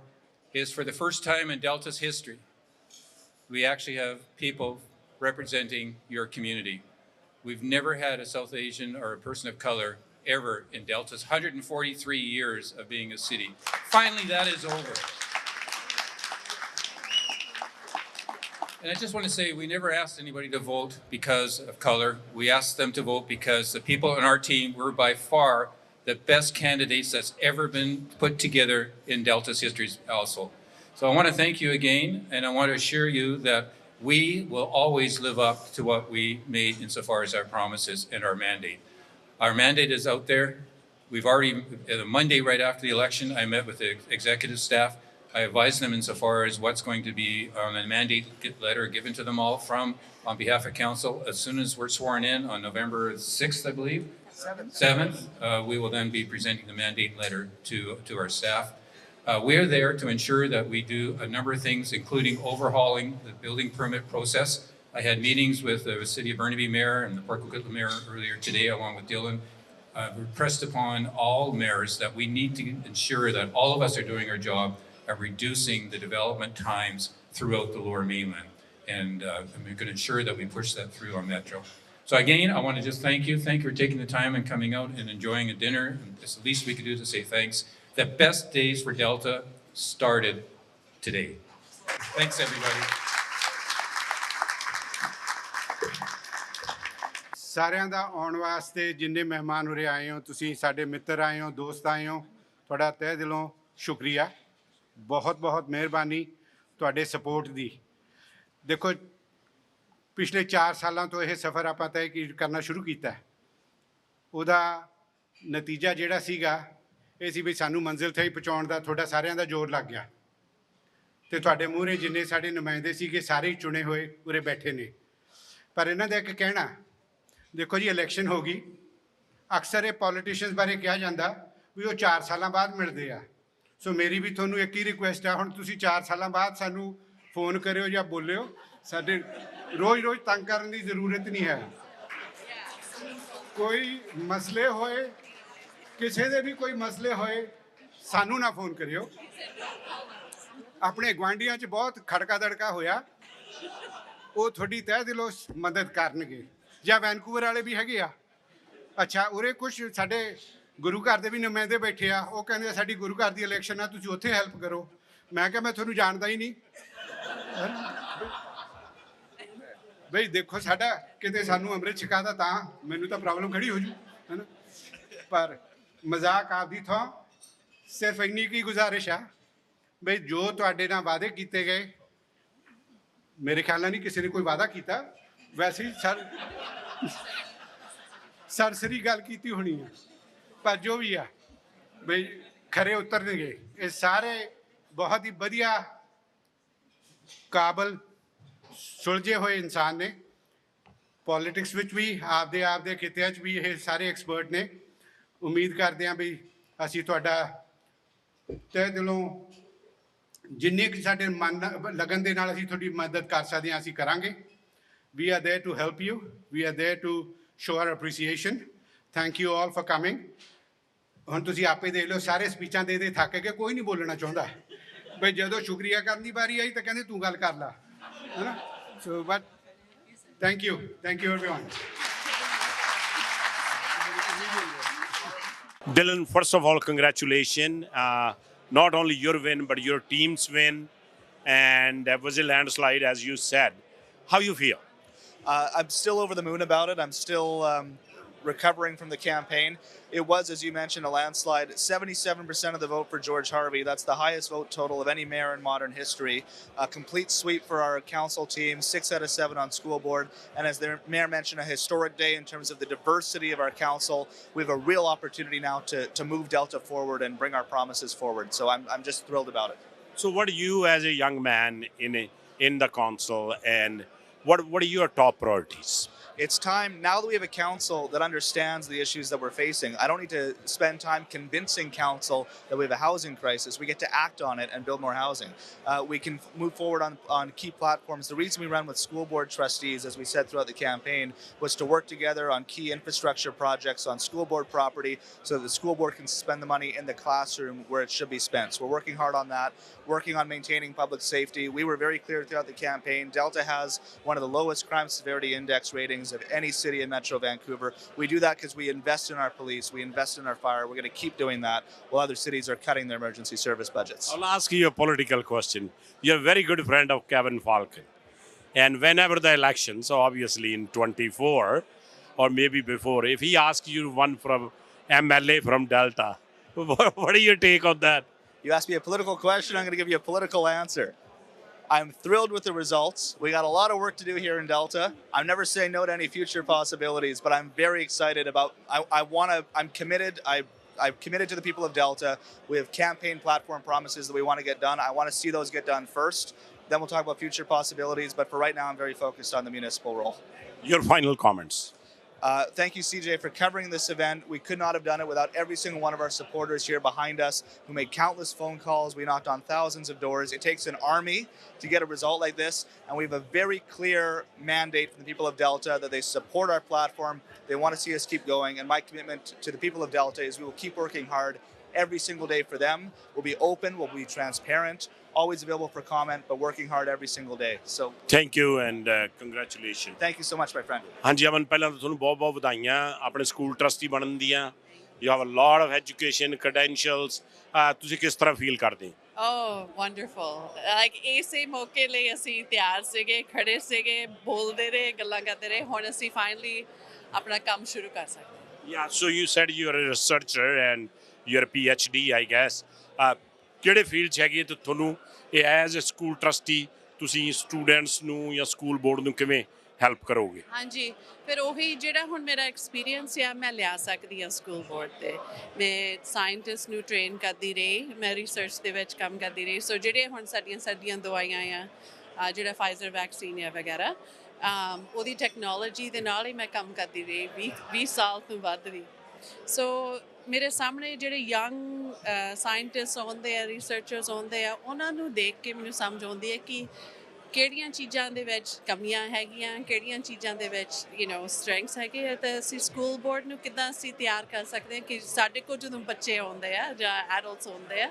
is for the first time in Delta's history, we actually have people representing your community. We've never had a South Asian or a person of color ever in Delta's 143 years of being a city. Finally, that is over. And I just want to say, we never asked anybody to vote because of color. We asked them to vote because the people on our team were by far the best candidates that's ever been put together in Delta's history also. So I want to thank you again, and I want to assure you that we will always live up to what we made insofar as our promises and our mandate. Our mandate is out there. We've already, the Monday right after the election, I met with the executive staff. I advised them insofar as what's going to be on a mandate letter given to them all on behalf of council. As soon as we're sworn in on November 6th, I believe, 7th, we will then be presenting the mandate letter to our staff. We're there to ensure that we do a number of things, including overhauling the building permit process. I had meetings with the City of Burnaby Mayor and the Port Coquitlam Mayor earlier today, along with Dylan. We pressed upon all mayors that we need to ensure that all of us are doing our job at reducing the development times throughout the Lower Mainland. And we're going to ensure that we push that through on Metro. So again, I want to just thank you. Thank you for taking the time and coming out and enjoying a dinner. It's the least we could do to say thanks. The best days for Delta started today. Thanks, everybody. ਸਾਰਿਆਂ ਦਾ ਆਉਣ ਵਾਸਤੇ ਜਿੰਨੇ ਮਹਿਮਾਨ ਉਰੇ ਆਏ ਹੋ ਤੁਸੀਂ ਸਾਡੇ ਮਿੱਤਰ ਆਏ ਹੋ ਦੋਸਤ ਆਏ ਹੋ ਤੁਹਾਡਾ ਤਹਿ ਦਿਲੋਂ ਸ਼ੁਕਰੀਆ ਬਹੁਤ ਬਹੁਤ ਮਿਹਰਬਾਨੀ ਤੁਹਾਡੇ ਸਪੋਰਟ ਦੀ ਦੇਖੋ ਪਿਛਲੇ 4 ਸਾਲਾਂ ਤੋਂ ਇਹ ਸਫ਼ਰ ਆਪਾਂ ਤੈਅ ਕਰਨਾ ਸ਼ੁਰੂ ਕੀਤਾ ਉਹਦਾ ਨਤੀਜਾ ਜਿਹੜਾ ਸੀਗਾ ਇਹ ਸੀ ਵੀ ਸਾਨੂੰ ਮੰਜ਼ਿਲ ਤੇ ਪਹੁੰਚਾਉਣ ਦਾ ਤੁਹਾਡਾ ਸਾਰਿਆਂ ਦਾ ਜ਼ੋਰ ਲੱਗ ਗਿਆ ਤੇ ਤੁਹਾਡੇ ਮੂਹਰੇ ਜਿੰਨੇ ਸਾਡੇ ਨੁਮਾਇੰਦੇ ਸੀਗੇ ਸਾਰੇ ਚੁਣੇ ਹੋਏ ਉਰੇ ਬੈਠੇ ਨੇ ਪਰ ਇਹਨਾਂ ਦਾ ਇੱਕ ਕਹਿਣਾ ਦੇਖੋ ਜੀ ਇਲੈਕਸ਼ਨ ਹੋ ਗਈ ਅਕਸਰ ਇਹ ਪੋਲੀਟੀਸ਼ੀਅਨਸ ਬਾਰੇ ਕਿਹਾ ਜਾਂਦਾ ਵੀ ਉਹ 4 ਸਾਲਾਂ ਬਾਅਦ ਮਿਲਦੇ ਆ ਸੋ ਮੇਰੀ ਵੀ ਤੁਹਾਨੂੰ ਇੱਕ ਹੀ ਰਿਕੁਐਸਟ ਆ ਹੁਣ ਤੁਸੀਂ 4 ਸਾਲਾਂ ਬਾਅਦ ਸਾਨੂੰ ਫੋਨ ਕਰਿਓ ਜਾਂ ਬੋਲਿਓ ਸਾਡੇ ਰੋਜ਼ ਤੰਗ ਕਰਨ ਦੀ ਜ਼ਰੂਰਤ ਨਹੀਂ ਹੈ ਕੋਈ ਮਸਲੇ ਹੋਏ ਕਿਸੇ ਦੇ ਵੀ ਕੋਈ ਮਸਲੇ ਹੋਏ ਸਾਨੂੰ ਨਾ ਫੋਨ ਕਰਿਓ ਆਪਣੇ ਗੁਆਂਢੀਆਂ 'ਚ ਬਹੁਤ ਖੜਕਾ ਦੜਕਾ ਹੋਇਆ ਉਹ ਤੁਹਾਡੀ ਤਹਿ ਦਿਲੋਂ ਮਦਦ ਕਰਨਗੇ ਜਾਂ ਵੈਨਕੂਵਰ ਵਾਲੇ ਵੀ ਹੈਗੇ ਆ ਅੱਛਾ ਉਰੇ ਕੁਛ ਸਾਡੇ ਗੁਰੂ ਘਰ ਦੇ ਵੀ ਨੁਮਾਇੰਦੇ ਬੈਠੇ ਆ ਉਹ ਕਹਿੰਦੇ ਸਾਡੀ ਗੁਰੂ ਘਰ ਦੀ ਇਲੈਕਸ਼ਨ ਆ ਤੁਸੀਂ ਉੱਥੇ ਹੈਲਪ ਕਰੋ ਮੈਂ ਕਿਹਾ ਮੈਂ ਤੁਹਾਨੂੰ ਜਾਣਦਾ ਹੀ ਨਹੀਂ ਬਈ ਦੇਖੋ ਸਾਡਾ ਕਿਤੇ ਸਾਨੂੰ ਅੰਮ੍ਰਿਤ ਛਕਾਦਾ ਤਾਂ ਮੈਨੂੰ ਤਾਂ ਪ੍ਰੋਬਲਮ ਖੜੀ ਹੋ ਜੂ ਹੈ ਨਾ ਪਰ ਮਜ਼ਾਕ ਆਪਦੀ ਥਾਂ ਸਿਰਫ ਇੰਨੀ ਕੀ ਗੁਜ਼ਾਰਿਸ਼ ਆ ਬਈ ਜੋ ਤੁਹਾਡੇ ਨਾਲ ਵਾਅਦੇ ਕੀਤੇ ਗਏ ਮੇਰੇ ਖਿਆਲ ਨਾਲ ਨਹੀਂ ਕਿਸੇ ਨੇ ਕੋਈ ਵਾਅਦਾ ਕੀਤਾ ਵੈਸੇ ਹੀ ਸਰਸਰੀ ਗੱਲ ਕੀਤੀ ਹੋਣੀ ਆ ਪਰ ਜੋ ਵੀ ਆ ਬਈ ਖਰੇ ਉਤਰਨਗੇ ਇਹ ਸਾਰੇ ਬਹੁਤ ਹੀ ਵਧੀਆ ਕਾਬਲ ਸੁਲਝੇ ਹੋਏ ਇਨਸਾਨ ਨੇ ਪੋਲਿਟਿਕਸ ਵਿੱਚ ਵੀ ਆਪਦੇ ਖਿੱਤਿਆਂ 'ਚ ਵੀ ਇਹ ਸਾਰੇ ਐਕਸਪਰਟ ਨੇ ਉਮੀਦ ਕਰਦੇ ਹਾਂ ਵੀ ਅਸੀਂ ਤੁਹਾਡਾ ਤਹਿ ਦਿਲੋਂ ਜਿੰਨੀ ਕਿ ਸਾਡੇ ਮਨ ਲਗਨ ਦੇ ਨਾਲ ਅਸੀਂ ਤੁਹਾਡੀ ਮਦਦ ਕਰ ਸਕਦੇ ਹਾਂ ਅਸੀਂ ਕਰਾਂਗੇ we are there to help you we are there to show our appreciation thank you all for coming ਹੁਣ ਤੁਸੀਂ ਆਪੇ ਦੇਖ ਲਓ ਸਾਰੇ ਸਪੀਚਾਂ ਦੇ ਥੱਕ ਕੇ ਕੋਈ ਨਹੀਂ ਬੋਲਣਾ ਚਾਹੁੰਦਾ ਬਈ ਜਦੋਂ ਸ਼ੁਕਰੀਆ ਕਰਨ ਦੀ ਵਾਰੀ ਆਈ ਤਾਂ ਕਹਿੰਦੇ ਤੂੰ ਗੱਲ ਕਰ ਲਾ ਹੈ ਨਾ so but thank you everyone. Dylan, first of all, congratulations. Not only your win, but your team's win. And that was a landslide, as you said. How you feel? I'm still over the moon about it. I'm still recovering from the campaign. It was, as you mentioned, a landslide. 77% of the vote for George Harvey. That's the highest vote total of any mayor in modern history. A complete sweep for our council team, 6 out of 7 on school board. And as the mayor mentioned, a historic day in terms of the diversity of our council. We have a real opportunity now to move Delta forward and bring our promises forward. So I'm just thrilled about it. So what are you, as a young man in the council, and what are your top priorities? It's time, now that we have a council that understands the issues that we're facing, I don't need to spend time convincing council that we have a housing crisis. We get to act on it and build more housing. We can move forward on key platforms. The reason we run with school board trustees, as we said throughout the campaign, was to work together on key infrastructure projects on school board property so that the school board can spend the money in the classroom where it should be spent. So we're working hard on that, working on maintaining public safety. We were very clear throughout the campaign. Delta has one of the lowest crime severity index ratings of any city in Metro Vancouver. We do that because we invest in our police, we invest in our fire. We're going to keep doing that while other cities are cutting their emergency service budgets. I'll ask you a political question. You're a very good friend of Kevin Falcon. And whenever the elections, so obviously in 24 or maybe before, if he asks you one from MLA from Delta, what are your take on that? You asked me a political question, I'm going to give you a political answer. I'm thrilled with the results. We got a lot of work to do here in Delta. I'm never saying no to any future possibilities, but I'm very excited about, I'm committed. I'm committed to the people of Delta. We have campaign platform promises that we want to get done. I want to see those get done first. Then we'll talk about future possibilities. But for right now, I'm very focused on the municipal role. Your final comments. Thank you, CJ, for covering this event. We could not have done it without every single one of our supporters here behind us who made countless phone calls. We knocked on thousands of doors. It takes an army to get a result like this. And we have a very clear mandate from the people of Delta that they support our platform. They want to see us keep going. And my commitment to the people of Delta is we will keep working hard every single day for them. We'll be open. We'll be transparent. Always available for comment, but working hard every single day. So thank you and congratulations. Thank you so much, my friend. ਹਾਂਜੀ ਅਮਨ ਪਹਿਲਾਂ ਤਾਂ ਤੁਹਾਨੂੰ ਬਹੁਤ ਵਧਾਈਆਂ ਆਪਣੇ school trustee ਬਣਨ ਦੀਆਂ you have a lot of education credentials ਤੁਸੀਂ ਕਿਸ ਤਰ੍ਹਾਂ ਫੀਲ ਕਰਦੇ Oh, wonderful. Like ਇਸੇ ਮੌਕੇ ਲਈ ਅਸੀਂ ਤਿਆਰ ਸੀਗੇ ਖੜੇ ਸੀਗੇ ਬੋਲਦੇ ਰਹੇ ਗੱਲਾਂ ਕਰਦੇ ਰਹੇ ਹੁਣ ਅਸੀਂ finally ਆਪਣਾ ਕੰਮ ਸ਼ੁਰੂ ਕਰ ਸਕਦੇ Yeah, so you said you're a researcher and you're a PhD, I guess. ਕਿਹੜੇ ਫੀਲਡ 'ਚ ਹੈਗੀ ਤੇ ਤੁਹਾਨੂੰ ਇਹ ਐਜ਼ ਅ ਸਕੂਲ ਟਰਸਟੀ ਤੁਸੀਂ ਸਟੂਡੈਂਟਸ ਨੂੰ ਜਾਂ ਸਕੂਲ ਬੋਰਡ ਨੂੰ ਕਿਵੇਂ ਹੈਲਪ ਕਰੋਗੇ ਹਾਂਜੀ ਫਿਰ ਉਹੀ ਜਿਹੜਾ ਹੁਣ ਮੇਰਾ ਐਕਸਪੀਰੀਅੰਸ ਆ ਮੈਂ ਲਿਆ ਸਕਦੀ ਹਾਂ ਸਕੂਲ ਬੋਰਡ 'ਤੇ ਮੈਂ ਸਾਇੰਟਿਸਟ ਨੂੰ ਟ੍ਰੇਨ ਕਰਦੀ ਰਹੀ ਮੈਂ ਰਿਸਰਚ ਦੇ ਵਿੱਚ ਕੰਮ ਕਰਦੀ ਰਹੀ ਸੋ ਜਿਹੜੇ ਹੁਣ ਸਾਡੀਆਂ ਦਵਾਈਆਂ ਆ ਜਿਹੜਾ ਫਾਈਜ਼ਰ ਵੈਕਸੀਨ ਆ ਵਗੈਰਾ ਉਹਦੀ ਟੈਕਨੋਲੋਜੀ ਦੇ ਨਾਲ ਹੀ ਮੈਂ ਕੰਮ ਕਰਦੀ ਰਹੀ 20 ਸਾਲ ਤੋਂ ਵੱਧ ਵੀ ਸੋ ਮੇਰੇ ਸਾਹਮਣੇ ਜਿਹੜੇ ਯੰਗ ਸਾਇੰਟਿਸਟ ਆਉਂਦੇ ਆ ਰਿਸਰਚਰਸ ਆਉਂਦੇ ਆ ਉਹਨਾਂ ਨੂੰ ਦੇਖ ਕੇ ਮੈਨੂੰ ਸਮਝ ਆਉਂਦੀ ਹੈ ਕਿ ਕਿਹੜੀਆਂ ਚੀਜ਼ਾਂ ਦੇ ਵਿੱਚ ਕਮੀਆਂ ਹੈਗੀਆਂ ਕਿਹੜੀਆਂ ਚੀਜ਼ਾਂ ਦੇ ਵਿੱਚ ਸਟਰੈਂਥਸ ਹੈਗੇ ਆ ਤਾਂ ਅਸੀਂ ਸਕੂਲ ਬੋਰਡ ਨੂੰ ਕਿੱਦਾਂ ਅਸੀਂ ਤਿਆਰ ਕਰ ਸਕਦੇ ਹਾਂ ਕਿ ਸਾਡੇ ਕੋਲ ਜਦੋਂ ਬੱਚੇ ਆਉਂਦੇ ਆ ਜਾਂ ਐਡਲਟਸ ਆਉਂਦੇ ਆ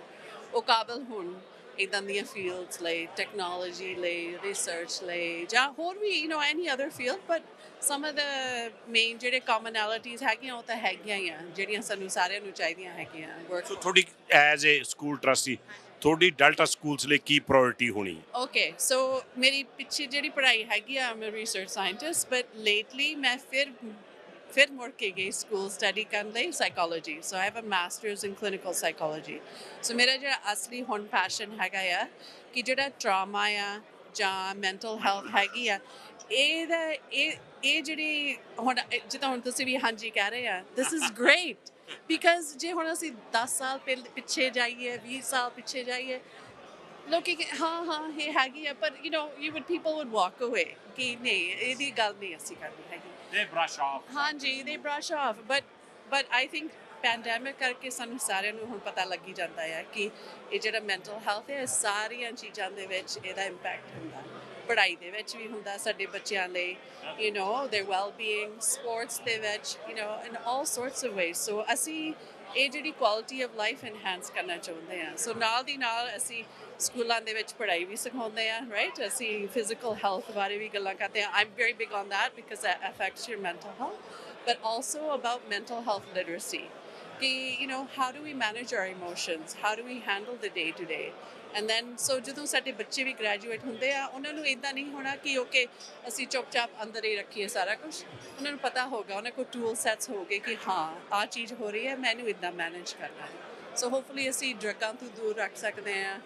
ਉਹ ਕਾਬਲ ਹੋਣ ਇੱਦਾਂ ਦੀਆਂ ਫੀਲਡਸ ਲਈ ਟੈਕਨੋਲੋਜੀ ਲਈ ਰਿਸਰਚ ਲਈ ਜਾਂ ਹੋਰ ਵੀ any other field but some of the main ਜਿਹੜੇ ਕਾਮਨੈਲਿਟੀਜ਼ ਹੈਗੀਆਂ ਉਹ ਤਾਂ ਹੈਗੀਆਂ ਹੀ ਆ ਜਿਹੜੀਆਂ ਸਾਨੂੰ ਸਾਰਿਆਂ ਨੂੰ ਚਾਹੀਦੀਆਂ ਹੈਗੀਆਂ ਸੋ ਤੁਹਾਡੀ ਐਜ਼ ਏ ਸਕੂਲ ਟਰਸਟੀ ਤੁਹਾਡੀ ਡੈਲਟਾ ਸਕੂਲਸ ਲਈ ਕੀ ਪ੍ਰਾਇੋਰਟੀ ਹੋਣੀ? ਓਕੇ ਸੋ ਮੇਰੀ ਪਿੱਛੇ ਜਿਹੜੀ ਪੜ੍ਹਾਈ ਹੈਗੀ ਆ ਮੈਂ ਰਿਸਰਚ ਸਾਇੰਟਿਸਟ ਬਟ ਲੇਟਲੀ ਮੈਂ ਫਿਰ ਮੁੜ ਕੇ ਗਈ ਸਕੂਲ ਸਟੱਡੀ ਕਰਨ ਲਈ psychology so I have a masters in clinical psychology so ਮੇਰਾ ਜਿਹੜਾ ਅਸਲੀ ਹੁਣ ਪੈਸ਼ਨ ਹੈਗਾ ਆ ਕਿ ਜਿਹੜਾ ਟਰਾਮਾ ਆ ਜਾਂ ਮੈਂਟਲ ਹੈਲਥ ਹੈਗੀ ਆ ਇਹ ਜਿਹੜੀ ਹੁਣ ਜਿੱਦਾਂ ਹੁਣ ਤੁਸੀਂ ਵੀ ਹਾਂਜੀ ਕਹਿ ਰਹੇ ਆ ਦਿਸ ਇਜ਼ ਗ੍ਰੇਟ ਬਿਕਾਜ਼ ਜੇ ਹੁਣ ਅਸੀਂ 10 ਸਾਲ ਪਿੱਛੇ ਜਾਈਏ 20 ਸਾਲ ਪਿੱਛੇ ਜਾਈਏ ਲੋਕੀ ਹਾਂ ਇਹ ਹੈਗੀ ਆ ਪਰ people would walk away ਕਿ ਨਹੀਂ ਇਹਦੀ ਗੱਲ ਨਹੀਂ ਅਸੀਂ ਕਰਨੀ ਹੈਗੀ They brush off. ਹਾਂਜੀ they brush off but I think pandemic ਕਰਕੇ ਸਾਨੂੰ ਸਾਰਿਆਂ ਨੂੰ ਹੁਣ ਪਤਾ ਲੱਗੀ ਜਾਂਦਾ ਹੈ ਕਿ ਇਹ ਜਿਹੜਾ ਮੈਂਟਲ ਹੈਲਥ ਹੈ ਸਾਰੀਆਂ ਚੀਜ਼ਾਂ ਦੇ ਵਿੱਚ ਇਹਦਾ ਇੰਪੈਕਟ ਹੁੰਦਾ ਪੜ੍ਹਾਈ ਦੇ ਵਿੱਚ ਵੀ ਹੁੰਦਾ ਸਾਡੇ ਬੱਚਿਆਂ ਲਈ their well-being ਸਪੋਰਟਸ ਦੇ ਵਿੱਚ in all sorts of ways so ਅਸੀਂ ਇਹ ਜਿਹੜੀ ਕੁਆਲਿਟੀ ਆਫ ਲਾਈਫ ਐਨਹਾਂਸ ਕਰਨਾ ਚਾਹੁੰਦੇ ਹਾਂ ਸੋ ਨਾਲ ਦੀ ਨਾਲ ਅਸੀਂ ਸਕੂਲਾਂ ਦੇ ਵਿੱਚ ਪੜ੍ਹਾਈ ਵੀ ਸਿਖਾਉਂਦੇ ਹਾਂ ਰਾਈਟ ਅਸੀਂ ਫਿਜ਼ੀਕਲ ਹੈਲਥ ਬਾਰੇ ਵੀ ਗੱਲਾਂ ਕਰਦੇ ਹਾਂ I am very big on that because that affects your mental health but also about mental health literacy ਕਿ how do we manage our emotions how do we handle the day to day and then so ਜਦੋਂ ਸਾਡੇ ਬੱਚੇ ਵੀ graduate ਹੁੰਦੇ ਆ ਉਹਨਾਂ ਨੂੰ ਇਦਾਂ ਨਹੀਂ ਹੋਣਾ ਕਿ ਓਕੇ ਅਸੀਂ ਚੁੱਪਚਾਪ ਅੰਦਰ ਹੀ ਰੱਖੀਏ ਸਾਰਾ ਕੁਝ ਉਹਨਾਂ ਨੂੰ ਪਤਾ ਹੋਗਾ ਉਹਨਾਂ ਕੋਲ ਟੂਲ ਸੈਟਸ ਹੋਗੇ ਕਿ ਹਾਂ ਆਹ ਚੀਜ਼ ਹੋ ਰਹੀ ਹੈ ਮੈਨੂੰ ਇਦਾਂ ਮੈਨੇਜ ਕਰਨਾ ਹੈ ਸੋ ਹੋਪਫੁਲੀ ਅਸੀਂ ਡਰੱਗਾਂ ਤੋਂ ਦੂਰ ਰੱਖ ਸਕਦੇ ਹਾਂ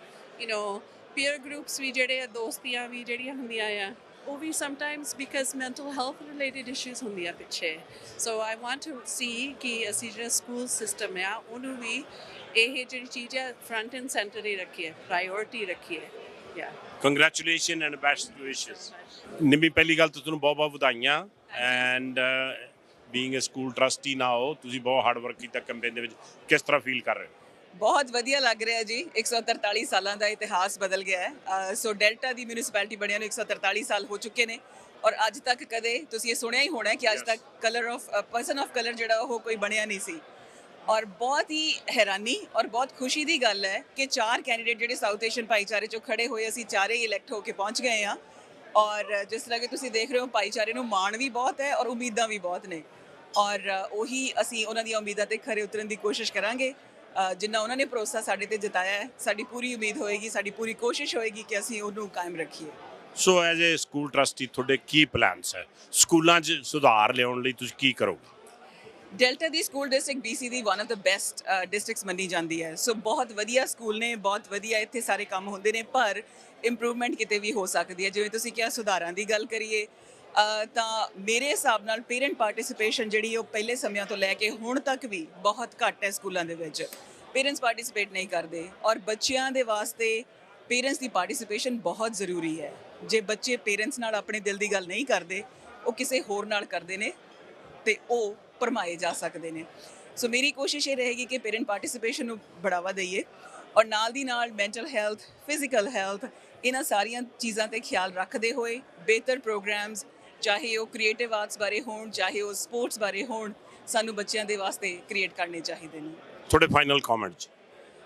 ਪੀਅਰ ਗਰੁੱਪਸ ਵੀ ਜਿਹੜੇ ਆ ਦੋਸਤੀਆਂ ਵੀ ਜਿਹੜੀਆਂ ਹੁੰਦੀਆਂ ਆ ਉਹ ਵੀ sometimes because mental health related issues ਹੁੰਦੀਆਂ ਪਿੱਛੇ ਸੋ ਆਈ ਵਾਂਟ ਟੂ ਸੀ ਕਿ ਅਸੀਂ ਜਿਹੜਾ ਸਕੂਲ ਸਿਸਟਮ ਆ ਉਹਨੂੰ ਵੀ ਇਹ ਜਿਹੜੀ ਚੀਜ਼ ਹੈ ਫਰੰਟ ਐਂਡ ਸੈਂਟਰ ਹੀ ਰੱਖੀਏ ਪ੍ਰਾਇੋਰਟੀ ਰੱਖੀਏ ਕੰਗ੍ਰੈਚੁਲੇਸ਼ਨ ਐਂਡ ਬੈਸਟ ਵਿਸ਼ੇਸ ਨਿੰਮੀ ਪਹਿਲੀ ਗੱਲ ਤਾਂ ਤੁਹਾਨੂੰ ਬਹੁਤ ਬਹੁਤ ਵਧਾਈਆਂ and being a school trustee now ਤੁਸੀਂ ਬਹੁਤ ਹਾਰਡ ਵਰਕ ਕੀਤਾ ਕੈਂਪੇਨ ਦੇ ਵਿੱਚ ਕਿਸ ਤਰ੍ਹਾਂ ਫੀਲ ਕਰ ਰਹੇ ਹੋ ਬਹੁਤ ਵਧੀਆ ਲੱਗ ਰਿਹਾ ਜੀ 143 ਸਾਲਾਂ ਦਾ ਇਤਿਹਾਸ ਬਦਲ ਗਿਆ ਹੈ ਸੋ ਡੈਲਟਾ ਦੀ ਮਿਊਨਿਸਪੈਲਿਟੀ ਬਣਿਆ ਨੂੰ 143 ਸਾਲ ਹੋ ਚੁੱਕੇ ਨੇ ਔਰ ਅੱਜ ਤੱਕ ਕਦੇ ਤੁਸੀਂ ਇਹ ਸੁਣਿਆ ਹੀ ਹੋਣਾ ਕਿ ਅੱਜ ਤੱਕ ਪਰਸਨ ਆਫ ਕਲਰ ਜਿਹੜਾ ਉਹ ਕੋਈ ਬਣਿਆ ਨਹੀਂ ਸੀ ਔਰ ਬਹੁਤ ਹੀ ਹੈਰਾਨੀ ਔਰ ਬਹੁਤ ਖੁਸ਼ੀ ਦੀ ਗੱਲ ਹੈ ਕਿ 4 ਕੈਂਡੀਡੇਟ ਜਿਹੜੇ ਸਾਊਥ ਏਸ਼ੀਅਨ ਭਾਈਚਾਰੇ 'ਚੋਂ ਖੜੇ ਹੋਏ ਅਸੀਂ ਚਾਰੇ ਹੀ ਇਲੈਕਟ ਹੋ ਕੇ ਪਹੁੰਚ ਗਏ ਹਾਂ ਔਰ ਜਿਸ ਤਰ੍ਹਾਂ ਕਿ ਤੁਸੀਂ ਦੇਖ ਰਹੇ ਹੋ ਭਾਈਚਾਰੇ ਨੂੰ ਮਾਣ ਵੀ ਬਹੁਤ ਹੈ ਔਰ ਉਮੀਦਾਂ ਵੀ ਬਹੁਤ ਨੇ ਔਰ ਉਹੀ ਅਸੀਂ ਉਹਨਾਂ ਦੀਆਂ ਉਮੀਦਾਂ 'ਤੇ ਖਰੇ ਉਤਰਨ ਦੀ ਕੋਸ਼ਿਸ਼ ਕਰਾਂਗੇ ਜਿੰਨਾ ਉਹਨਾਂ ਨੇ ਭਰੋਸਾ ਸਾਡੇ 'ਤੇ ਜਤਾਇਆ ਹੈ ਸਾਡੀ ਪੂਰੀ ਉਮੀਦ ਹੋਏਗੀ ਸਾਡੀ ਪੂਰੀ ਕੋਸ਼ਿਸ਼ ਹੋਏਗੀ ਕਿ ਅਸੀਂ ਉਹਨੂੰ ਕਾਇਮ ਰੱਖੀਏ so as a school trustee ਤੁਹਾਡੇ ਕੀ ਪਲਾਨਸ ਹੈ ਸਕੂਲਾਂ 'ਚ ਸੁਧਾਰ ਲਿਆਉਣ ਲਈ ਤੁਸੀਂ ਕੀ ਕਰੋਗੇ delta the school district BC the one of the best districts ਮੰਨੀ ਜਾਂਦੀ ਹੈ ਸੋ ਬਹੁਤ ਵਧੀਆ ਸਕੂਲ ਨੇ ਬਹੁਤ ਵਧੀਆ ਇੱਥੇ ਸਾਰੇ ਕੰਮ ਹੁੰਦੇ ਨੇ ਪਰ ਇੰਪਰੂਵਮੈਂਟ ਕਿਤੇ ਵੀ ਹੋ ਸਕਦੀ ਹੈ ਜਿਵੇਂ ਤੁਸੀਂ ਕਿਹਾ ਸੁਧਾਰਾਂ ਦੀ ਗੱਲ ਕਰੀਏ ਤਾਂ ਮੇਰੇ ਹਿਸਾਬ ਨਾਲ ਪੇਰੈਂਟ ਪਾਰਟਿਸਿਪੇਸ਼ਨ ਜਿਹੜੀ ਉਹ ਪਹਿਲੇ ਸਮਿਆਂ ਤੋਂ ਲੈ ਕੇ ਹੁਣ ਤੱਕ ਵੀ ਬਹੁਤ ਘੱਟ ਹੈ ਸਕੂਲਾਂ ਦੇ ਵਿੱਚ ਪੇਰੈਂਟਸ ਪਾਰਟਿਸਿਪੇਟ ਨਹੀਂ ਕਰਦੇ ਔਰ ਬੱਚਿਆਂ ਦੇ ਵਾਸਤੇ ਪੇਰੈਂਟਸ ਦੀ ਪਾਰਟਿਸਿਪੇਸ਼ਨ ਬਹੁਤ ਜ਼ਰੂਰੀ ਹੈ ਜੇ ਬੱਚੇ ਪੇਰੈਂਟਸ ਨਾਲ ਆਪਣੇ ਦਿਲ ਦੀ ਗੱਲ ਨਹੀਂ ਕਰਦੇ ਉਹ ਕਿਸੇ ਹੋਰ ਨਾਲ ਕਰਦੇ ਨੇ ਤੇ ਉਹ ਭਰਮਾਏ ਜਾ ਸਕਦੇ ਨੇ ਸੋ ਮੇਰੀ ਕੋਸ਼ਿਸ਼ ਇਹ ਰਹੇਗੀ ਕਿ ਪੇਰੈਂਟ ਪਾਰਟਿਸਿਪੇਸ਼ਨ ਨੂੰ ਬੜਾਵਾ ਦਈਏ ਔਰ ਨਾਲ ਦੀ ਨਾਲ ਮੈਂਟਲ ਹੈਲਥ ਫਿਜ਼ੀਕਲ ਹੈਲਥ ਇਹਨਾਂ ਸਾਰੀਆਂ ਚੀਜ਼ਾਂ 'ਤੇ ਖਿਆਲ ਰੱਖਦੇ ਹੋਏ ਬਿਹਤਰ ਪ੍ਰੋਗਰਾਮਸ ਚਾਹੇ ਉਹ ਕ੍ਰੀਏਟਿਵ ਆਰਟਸ ਬਾਰੇ ਹੋਣ ਚਾਹੇ ਉਹ ਸਪੋਰਟਸ ਬਾਰੇ ਹੋਣ ਸਾਨੂੰ ਬੱਚਿਆਂ ਦੇ ਵਾਸਤੇ ਕ੍ਰੀਏਟ ਕਰਨੇ ਚਾਹੀਦੇ ਨੇ ਤੁਹਾਡੇ final comments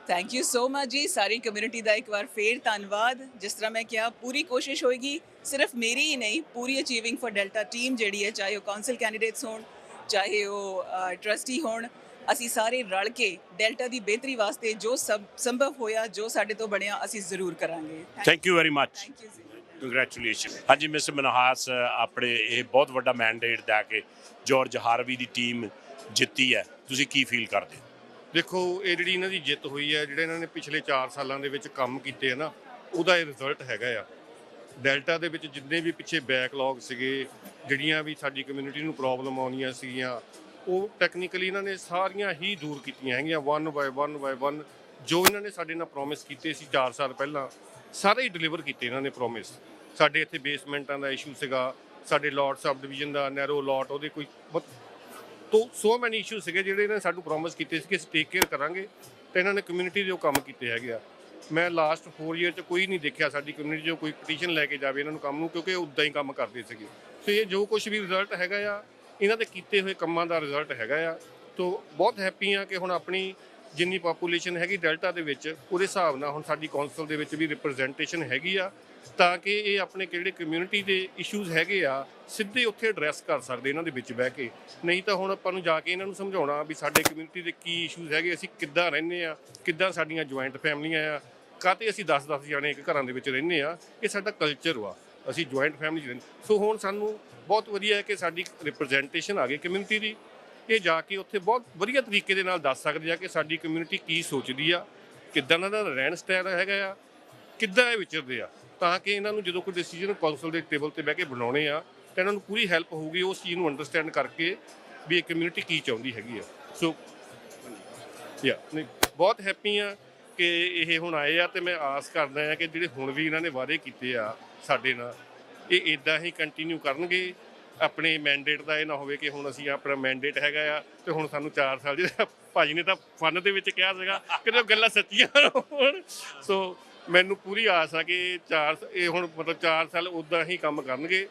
thank you so much ਜੀ ਸਾਰੀ ਕਮਿਊਨਿਟੀ ਦਾ ਇੱਕ ਵਾਰ ਫੇਰ ਧੰਨਵਾਦ ਜਿਸ ਤਰ੍ਹਾਂ ਮੈਂ ਕਿਹਾ ਪੂਰੀ ਕੋਸ਼ਿਸ਼ ਹੋਏਗੀ ਸਿਰਫ ਮੇਰੀ ਹੀ ਨਹੀਂ ਪੂਰੀ ਅਚੀਵਿੰਗ ਫॉर ਡੈਲਟਾ ਟੀਮ ਜਿਹੜੀ ਹੈ ਚਾਹੇ ਉਹ ਕਾਉਂਸਲ ਕੈਂਡੀਡੇਟਸ ਹੋਣ ਚਾਹੇ ਉਹ ਟਰਸਟੀ ਹੋਣ ਅਸੀਂ ਸਾਰੇ ਰਲ ਕੇ ਡੈਲਟਾ ਦੀ ਬਿਹਤਰੀ ਵਾਸਤੇ ਜੋ ਸੰਭਵ ਹੋਇਆ ਜੋ ਸਾਡੇ ਤੋਂ ਬਣਿਆ ਅਸੀਂ ਜ਼ਰੂਰ ਕਰਾਂਗੇ thank you very much thank you ਜੀ ਕੰਗ੍ਰੈਚੁਲੇਸ਼ਨ ਹਾਂਜੀ ਮਿਸਟਰ ਮਨਹਾਸ ਆਪਣੇ ਇਹ ਬਹੁਤ ਵੱਡਾ ਮੈਂਡੇਟ ਲੈ ਕੇ ਜਾਰਜ ਹਾਰਵੀ ਦੀ ਟੀਮ ਜਿੱਤੀ ਹੈ ਤੁਸੀਂ ਕੀ ਫੀਲ ਕਰਦੇ ਹੋ ਦੇਖੋ ਇਹ ਜਿਹੜੀ ਇਹਨਾਂ ਦੀ ਜਿੱਤ ਹੋਈ ਹੈ ਜਿਹੜੇ ਇਹਨਾਂ ਨੇ ਪਿਛਲੇ 4 ਸਾਲਾਂ ਦੇ ਵਿੱਚ ਕੰਮ ਕੀਤੇ ਆ ਨਾ ਉਹਦਾ ਇਹ ਰਿਜ਼ਲਟ ਹੈਗਾ ਆ ਡੈਲਟਾ ਦੇ ਵਿੱਚ ਜਿੰਨੇ ਵੀ ਪਿੱਛੇ ਬੈਕਲੌਗ ਸੀਗੇ ਜਿਹੜੀਆਂ ਵੀ ਸਾਡੀ ਕਮਿਊਨਿਟੀ ਨੂੰ ਪ੍ਰੋਬਲਮ ਆਉਂਦੀਆਂ ਸੀਗੀਆਂ ਉਹ ਟੈਕਨੀਕਲੀ ਇਹਨਾਂ ਨੇ ਸਾਰੀਆਂ ਹੀ ਦੂਰ ਕੀਤੀਆਂ ਹੈਗੀਆਂ ਵਨ ਬਾਏ ਵਨ ਜੋ ਇਹਨਾਂ ਨੇ ਸਾਡੇ ਨਾਲ ਪ੍ਰੋਮਿਸ ਕੀਤੇ ਸੀ 4 ਸਾਲ ਪਹਿਲਾਂ ਸਾਰੇ ਹੀ ਡਿਲੀਵਰ ਕੀਤੇ ਇਹਨਾਂ ਨੇ ਪ੍ਰੋਮਿਸ ਸਾਡੇ ਇੱਥੇ ਬੇਸਮੈਂਟਾਂ ਦਾ ਇਸ਼ੂ ਸੀਗਾ ਸਾਡੇ ਲੋਟ ਸਬ ਡਿਵੀਜ਼ਨ ਦਾ ਨੈਰੋ ਲੋਟ ਉਹਦੇ ਕੋਈ ਸੋ ਮੈਨੀ ਇਸ਼ੂ ਸੀਗੇ ਜਿਹੜੇ ਇਹਨਾਂ ਨੇ ਸਾਨੂੰ ਪ੍ਰੋਮਿਸ ਕੀਤੇ ਸੀ ਕਿ ਅਸੀਂ ਟੇਕ ਕੇਅਰ ਕਰਾਂਗੇ ਤੇ ਇਹਨਾਂ ਨੇ ਕਮਿਊਨਿਟੀ ਦੇ ਉਹ ਕੰਮ ਕੀਤੇ ਹੈਗੇ ਆ ਮੈਂ ਲਾਸਟ 4 ਈਅਰ 'ਚ ਕੋਈ ਨਹੀਂ ਦੇਖਿਆ ਸਾਡੀ ਕਮਿਊਨਿਟੀ 'ਚੋਂ ਕੋਈ ਪਟੀਸ਼ਨ ਲੈ ਕੇ ਜਾਵੇ ਇਹਨਾਂ ਨੂੰ ਕੰਮ ਨੂੰ ਕਿਉਂਕਿ ਉੱਦਾਂ ਹੀ ਕੰਮ ਕਰਦੇ ਸੀਗੇ ਸੋ ਇਹ ਜੋ ਕੁਝ ਵੀ ਰਿਜ਼ਲਟ ਹੈਗਾ ਆ ਇਹਨਾਂ ਦੇ ਕੀਤੇ ਹੋਏ ਕੰਮਾਂ ਦਾ ਰਿਜ਼ਲਟ ਹੈਗਾ ਆ ਤੋ ਬਹੁਤ ਹੈਪੀ ਆ ਕਿ ਹੁਣ ਆਪਣੀ ਜਿੰਨੀ ਪਾਪੂਲੇਸ਼ਨ ਹੈਗੀ ਡੈਲਟਾ ਦੇ ਵਿੱਚ ਉਹਦੇ ਹਿਸਾਬ ਨਾਲ ਹੁਣ ਸਾਡੀ ਕੌਂਸਲ ਦੇ ਵਿੱਚ ਵੀ ਰਿਪਰੈਜ਼ੈਂਟੇਸ਼ਨ ਹੈਗੀ ਆ ਤਾਂ ਕਿ ਇਹ ਆਪਣੇ ਕਿਹੜੇ ਕਮਿਊਨਿਟੀ ਦੇ ਇਸ਼ੂਜ਼ ਹੈਗੇ ਆ ਸਿੱਧੇ ਉੱਥੇ ਐਡਰੈਸ ਕਰ ਸਕਦੇ ਇਹਨਾਂ ਦੇ ਵਿੱਚ ਬਹਿ ਕੇ ਨਹੀਂ ਤਾਂ ਹੁਣ ਆਪਾਂ ਨੂੰ ਜਾ ਕੇ ਇਹਨਾਂ ਨੂੰ ਸਮਝਾਉਣਾ ਵੀ ਸਾਡੇ ਕਮਿਊਨਿਟੀ ਦੇ ਕੀ ਇਸ਼ੂਜ਼ ਹੈਗੇ ਅਸੀਂ ਕਿੱਦਾਂ ਰਹਿੰਦੇ ਆ ਕਿੱਦਾਂ ਸਾਡੀਆਂ ਜੁਆਇੰਟ ਫੈਮਲੀਆਂ ਆ ਕਾਹਤੇ ਅਸੀਂ 10-10 ਜਾਣੇ ਇੱਕ ਘਰਾਂ ਦੇ ਵਿੱਚ ਰਹਿੰਦੇ ਆ, ਇਹ ਸਾਡਾ ਕਲਚਰ ਵਾ, ਅਸੀਂ ਜੁਆਇੰਟ ਫੈਮਿਲੀ 'ਚ ਰਹਿੰਦੇ। ਸੋ ਹੁਣ ਸਾਨੂੰ ਬਹੁਤ ਵਧੀਆ ਹੈ ਕਿ ਸਾਡੀ ਰਿਪਰੈਜ਼ੈਂਟੇਸ਼ਨ ਆ ਗਈ ਕਮਿਊਨਿਟੀ ਦੀ, ਇਹ ਜਾ ਕੇ ਉੱਥੇ ਬਹੁਤ ਵਧੀਆ ਤਰੀਕੇ ਦੇ ਨਾਲ ਦੱਸ ਸਕਦੇ ਆ ਕਿ ਸਾਡੀ ਕਮਿਊਨਿਟੀ ਕੀ ਸੋਚਦੀ ਆ, ਕਿੱਦਾਂ ਦਾ ਰਹਿਣ ਸਟਾਈਲ ਹੈਗਾ ਆ, ਕਿੱਦਾਂ ਇਹ ਵਿਚਰਦੇ ਆ, ਤਾਂ ਕਿ ਇਹਨਾਂ ਨੂੰ ਜਦੋਂ ਕੋਈ ਡਿਸੀਜਨ ਕੌਂਸਲ ਦੇ ਟੇਬਲ ਤੇ ਬਹਿ ਕੇ ਬਣਾਉਣੇ ਆ ਤਾਂ ਇਹਨਾਂ ਨੂੰ ਪੂਰੀ ਹੈਲਪ ਹੋਊਗੀ ਉਸ ਚੀਜ਼ ਨੂੰ ਅੰਡਰਸਟੈਂਡ ਕਰਕੇ ਵੀ ਇਹ ਕਮਿਊਨਿਟੀ ਕੀ ਚਾਹੁੰਦੀ ਹੈਗੀ ਆ। ਸੋ ਨਹੀਂ ਬਹੁਤ ਹੈਪੀ ਆ ਕਿ ਇਹ ਹੁਣ ਆਏ ਆ, ਤੇ ਮੈਂ ਆਸ ਕਰਦਾ ਆ ਕਿ ਜਿਹੜੇ ਹੁਣ ਵੀ ਇਹਨਾਂ ਨੇ ਵਾਅਦੇ ਕੀਤੇ ਆ ਸਾਡੇ ਨਾਲ, ਇਹ ਇੱਦਾਂ ਹੀ ਕੰਟੀਨਿਊ ਕਰਨਗੇ ਆਪਣੇ ਮੈਂਡੇਟ ਦਾ। ਇਹ ਨਾ ਹੋਵੇ ਕਿ ਹੁਣ ਅਸੀਂ ਆਪਣਾ ਮੈਂਡੇਟ ਹੈਗਾ ਆ ਤੇ ਹੁਣ ਸਾਨੂੰ 4 ਸਾਲ, ਜਿਹੜਾ ਭਾਜੀ ਨੇ ਤਾਂ ਫਨ ਦੇ ਵਿੱਚ ਕਿਹਾ ਸੀਗਾ ਕਿ ਉਹ ਗੱਲਾਂ ਸੱਚੀਆਂ ਹੋਣ। ਸੋ ਮੈਨੂੰ ਪੂਰੀ ਆਸ ਆ ਕਿ ਇਹ ਹੁਣ ਮਤਲਬ 4 ਸਾਲ ਉੱਦਾਂ ਹੀ ਕੰਮ ਕਰਨਗੇ।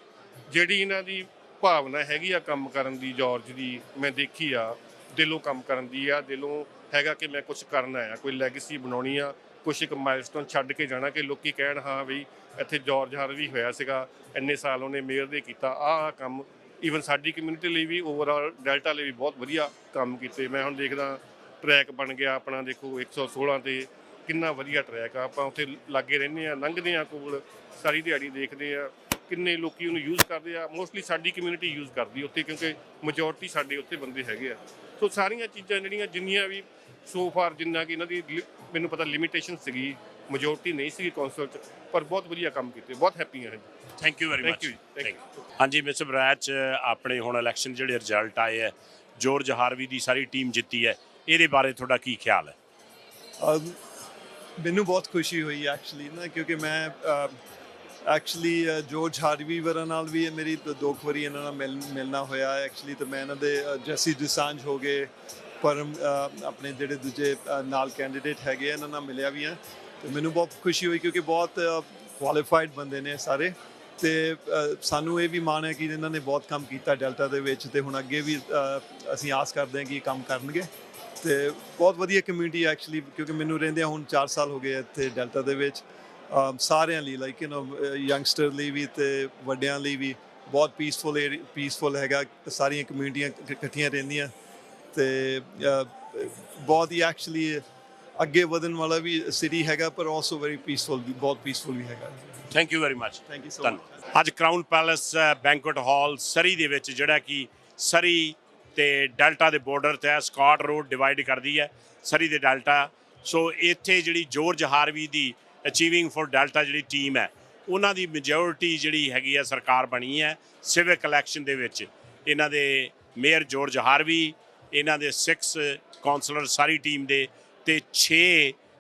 ਜਿਹੜੀ ਇਹਨਾਂ ਦੀ ਭਾਵਨਾ ਹੈਗੀ ਆ ਕੰਮ ਕਰਨ ਦੀ, ਜਾਰਜ ਦੀ, ਮੈਂ ਦੇਖੀ ਆ, ਦਿਲੋਂ ਕੰਮ ਕਰਨ ਦੀ ਆ, ਦਿਲੋਂ ਹੈਗਾ ਕਿ ਮੈਂ ਕੁਛ ਕਰਨਾ ਆ, ਕੋਈ ਲੈਗੇਸੀ ਬਣਾਉਣੀ ਆ, ਕੁਛ ਇੱਕ ਮਾਈਲਸਟੋਨ ਛੱਡ ਕੇ ਜਾਣਾ ਕਿ ਲੋਕੀ ਕਹਿਣ ਹਾਂ ਵੀ ਇੱਥੇ ਜਾਰਜ ਹਾਰਵੀ ਹੋਇਆ ਸੀਗਾ, ਇੰਨੇ ਸਾਲ ਉਹਨੇ ਮੇਅਰ ਦੇ ਕੀਤਾ ਆਹ ਕੰਮ। ਈਵਨ ਸਾਡੀ ਕਮਿਊਨਿਟੀ ਲਈ ਵੀ, ਓਵਰਆਲ ਡੈਲਟਾ ਲਈ ਵੀ ਬਹੁਤ ਵਧੀਆ ਕੰਮ ਕੀਤੇ। ਮੈਂ ਹੁਣ ਦੇਖਦਾ ਟਰੈਕ ਬਣ ਗਿਆ ਆਪਣਾ, ਦੇਖੋ 116 ਤੇ ਕਿੰਨਾ ਵਧੀਆ ਟਰੈਕ ਆ, ਆਪਾਂ ਉੱਥੇ ਲਾਗੇ ਰਹਿੰਦੇ ਆ, ਲੰਘਦੇ ਆ ਕੋਲ, ਸਾਰੀ ਦਿਹਾੜੀ ਦੇਖਦੇ ਆ ਕਿੰਨੇ ਲੋਕੀ ਉਹਨੂੰ ਯੂਜ਼ ਕਰਦੇ ਆ। ਮੋਸਟਲੀ ਸਾਡੀ ਕਮਿਊਨਿਟੀ ਯੂਜ਼ ਕਰਦੀ ਉੱਥੇ, ਕਿਉਂਕਿ ਮੈਜੋਰਟੀ ਸਾਡੇ ਉੱਥੇ ਬੰਦੇ ਹੈਗੇ ਆ। ਸੋ ਸਾਰੀਆਂ ਚੀਜ਼ਾਂ ਜਿਹੜੀਆਂ ਜਿੰਨੀਆਂ ਵੀ ਸੋ ਫਾਰ, ਜਿੰਨਾ ਕਿ ਇਹਨਾਂ ਦੀ ਮੈਨੂੰ ਪਤਾ ਲਿਮਿਟੇਸ਼ਨ ਸੀਗੀ, ਮੈਜੋਰਟੀ ਨਹੀਂ ਸੀਗੀ ਕੌਂਸਲ 'ਚ, ਪਰ ਬਹੁਤ ਵਧੀਆ ਕੰਮ ਕੀਤੇ, ਬਹੁਤ ਹੈਪੀ ਹਾਂ। Thank you very much. ਹਾਂਜੀ ਮਿਸਟਰ ਬਰਾਚ, ਆਪਣੇ ਹੁਣ ਇਲੈਕਸ਼ਨ ਜਿਹੜੇ ਰਿਜ਼ਲਟ ਆਏ ਹੈ, ਜਾਰਜ ਹਾਰਵੀ ਦੀ ਸਾਰੀ ਟੀਮ ਜਿੱਤੀ ਹੈ, ਇਹਦੇ ਬਾਰੇ ਤੁਹਾਡਾ ਕੀ ਖਿਆਲ ਹੈ? ਮੈਨੂੰ ਬਹੁਤ ਖੁਸ਼ੀ ਹੋਈ ਐਕਚੁਅਲੀ ਨਾ, ਕਿਉਂਕਿ ਮੈਂ ਐਕਚੁਅਲੀ ਜਾਰਜ ਹਾਰਵੀ ਵਰਾਂ ਨਾਲ ਵੀ ਮੇਰੀ 2 ਵਾਰੀ ਇਹਨਾਂ ਨਾਲ ਮਿਲਣਾ ਹੋਇਆ ਐਕਚੁਅਲੀ। ਤਾਂ ਮੈਂ ਇਹਨਾਂ ਦੇ ਜੈਸੀ ਦੁਸਾਂਝ ਹੋ ਗਏ, ਪਰ ਆਪਣੇ ਜਿਹੜੇ ਦੂਜੇ ਨਾਲ ਕੈਂਡੀਡੇਟ ਹੈਗੇ ਇਹਨਾਂ ਨਾਲ ਮਿਲਿਆ ਵੀ ਹਾਂ, ਅਤੇ ਮੈਨੂੰ ਬਹੁਤ ਖੁਸ਼ੀ ਹੋਈ ਕਿਉਂਕਿ ਬਹੁਤ ਕੁਆਲੀਫਾਈਡ ਬੰਦੇ ਨੇ ਸਾਰੇ, ਅਤੇ ਸਾਨੂੰ ਇਹ ਵੀ ਮਾਣ ਹੈ ਕਿ ਇਹਨਾਂ ਨੇ ਬਹੁਤ ਕੰਮ ਕੀਤਾ ਡੈਲਟਾ ਦੇ ਵਿੱਚ, ਅਤੇ ਹੁਣ ਅੱਗੇ ਵੀ ਅਸੀਂ ਆਸ ਕਰਦੇ ਹਾਂ ਕਿ ਇਹ ਕੰਮ ਕਰਨਗੇ। ਅਤੇ ਬਹੁਤ ਵਧੀਆ ਕਮਿਊਨਿਟੀ ਐਕਚੁਅਲੀ, ਕਿਉਂਕਿ ਮੈਨੂੰ ਰਹਿੰਦਿਆਂ ਹੁਣ 4 ਸਾਲ ਹੋ ਗਏ ਇੱਥੇ ਡੈਲਟਾ ਦੇ ਵਿੱਚ। ਸਾਰਿਆਂ ਲਈ ਲਾਈਕ ਯੰਗਸਟਰ ਲਈ ਵੀ ਅਤੇ ਵੱਡਿਆਂ ਲਈ ਵੀ ਬਹੁਤ ਪੀਸਫੁਲ ਹੈਗਾ, ਸਾਰੀਆਂ ਕਮਿਊਨਿਟੀਆਂ ਇਕੱਠੀਆਂ ਰਹਿੰਦੀਆਂ, ਅਤੇ ਬਹੁਤ ਹੀ ਐਕਚੁਅਲੀ ਅੱਗੇ ਵਧਣ ਵਾਲਾ ਵੀ ਸਿਟੀ ਹੈਗਾ, ਪਰ ਆਲਸੋ ਵੈਰੀ ਪੀਸਫੁਲ ਵੀ, ਬਹੁਤ ਪੀਸਫੁਲ ਵੀ ਹੈਗਾ। Thank you very much. Thank you so much. ਅੱਜ ਕਰਾਊਨ ਪੈਲੇਸ ਬੈਂਕੁਏਟ ਹਾਲ ਸਰੀ ਦੇ ਵਿੱਚ, ਜਿਹੜਾ ਕਿ ਸਰੀ ਤੇ ਡੈਲਟਾ ਦੇ ਬਾਰਡਰ 'ਤੇ ਹੈ, ਸਕਾਟ ਰੋਡ ਡਿਵਾਈਡ ਕਰਦੀ ਹੈ ਸਰੀ ਤੇ ਡੈਲਟਾ। ਸੋ ਇੱਥੇ ਜਿਹੜੀ George Harvey the achieving for delta ਜਿਹੜੀ ਟੀਮ ਹੈ, ਉਹਨਾਂ ਦੀ ਮੈਜੋਰਿਟੀ ਜਿਹੜੀ ਹੈਗੀ ਆ ਸਰਕਾਰ ਬਣੀ ਹੈ ਸਿਵਿਕ ਇਲੈਕਸ਼ਨ ਦੇ ਵਿੱਚ। ਇਹਨਾਂ ਦੇ ਮੇਅਰ ਜਾਰਜ ਹਾਰਵੀ, ਇਹਨਾਂ ਦੇ 6 ਕੌਂਸਲਰ ਸਾਰੀ ਟੀਮ ਦੇ, ਅਤੇ 6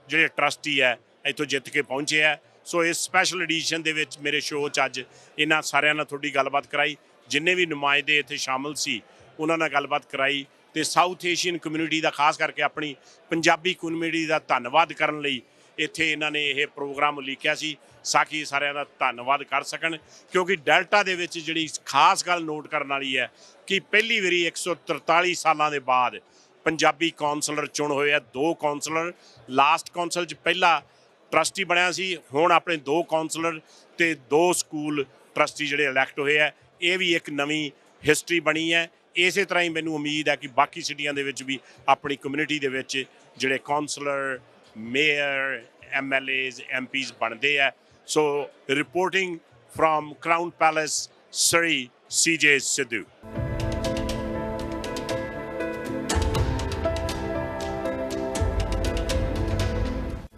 ਜਿਹੜੇ ਟਰਸਟੀ ਹੈ ਇੱਥੋਂ ਜਿੱਤ ਕੇ ਪਹੁੰਚੇ ਹੈ। ਸੋ ਇਸ ਸਪੈਸ਼ਲ ਐਡੀਸ਼ਨ ਦੇ ਵਿੱਚ ਮੇਰੇ ਸ਼ੋਅ 'ਚ ਅੱਜ ਇਹਨਾਂ ਸਾਰਿਆਂ ਨਾਲ ਤੁਹਾਡੀ ਗੱਲਬਾਤ ਕਰਾਈ, ਜਿੰਨੇ ਵੀ ਨੁਮਾਇੰਦੇ ਇੱਥੇ ਸ਼ਾਮਲ ਸੀ ਉਹਨਾਂ ਨਾਲ ਗੱਲਬਾਤ ਕਰਾਈ, ਅਤੇ ਸਾਊਥ ਏਸ਼ੀਅਨ ਕਮਿਊਨਿਟੀ ਦਾ ਖਾਸ ਕਰਕੇ ਆਪਣੀ ਪੰਜਾਬੀ ਕਮਿਊਨਿਟੀ ਦਾ ਧੰਨਵਾਦ ਕਰਨ ਲਈ ਇੱਥੇ ਇਹਨਾਂ ਨੇ ਇਹ ਪ੍ਰੋਗਰਾਮ ਉਲੀਕਿਆ ਸੀ, ਸਾਕੀ ਸਾਰਿਆਂ ਦਾ ਧੰਨਵਾਦ ਕਰ ਸਕਣ। ਕਿਉਂਕਿ ਡੈਲਟਾ ਦੇ ਵਿੱਚ ਜਿਹੜੀ ਖਾਸ ਗੱਲ ਨੋਟ ਕਰਨ ਵਾਲੀ ਹੈ ਕਿ ਪਹਿਲੀ ਵਾਰੀ 143 ਸਾਲਾਂ ਦੇ ਬਾਅਦ ਪੰਜਾਬੀ ਕੌਂਸਲਰ ਚੁਣ ਹੋਏ ਆ। 2 ਕੌਂਸਲਰ, ਲਾਸਟ ਕੌਂਸਲ 'ਚ ਪਹਿਲਾ ਟਰਸਟੀ ਬਣਿਆ ਸੀ, ਹੁਣ ਆਪਣੇ 2 ਕੌਂਸਲਰ ਅਤੇ 2 ਸਕੂਲ ਟਰਸਟੀ ਜਿਹੜੇ ਇਲੈਕਟ ਹੋਏ ਆ। ਇਹ ਵੀ ਇੱਕ ਨਵੀਂ ਹਿਸਟਰੀ ਬਣੀ ਹੈ। ਇਸੇ ਤਰ੍ਹਾਂ ਹੀ ਮੈਨੂੰ ਉਮੀਦ ਹੈ ਕਿ ਬਾਕੀ ਸਿਟੀਆਂ ਦੇ ਵਿੱਚ ਵੀ ਆਪਣੀ ਕਮਿਊਨਿਟੀ ਦੇ ਵਿੱਚ ਜਿਹੜੇ ਕੌਂਸਲਰ, ਮੇਅਰ, MLAs, MPs ਬਣਦੇ ਆ। So reporting from Crown Palace, Surrey, CJ Sidhu.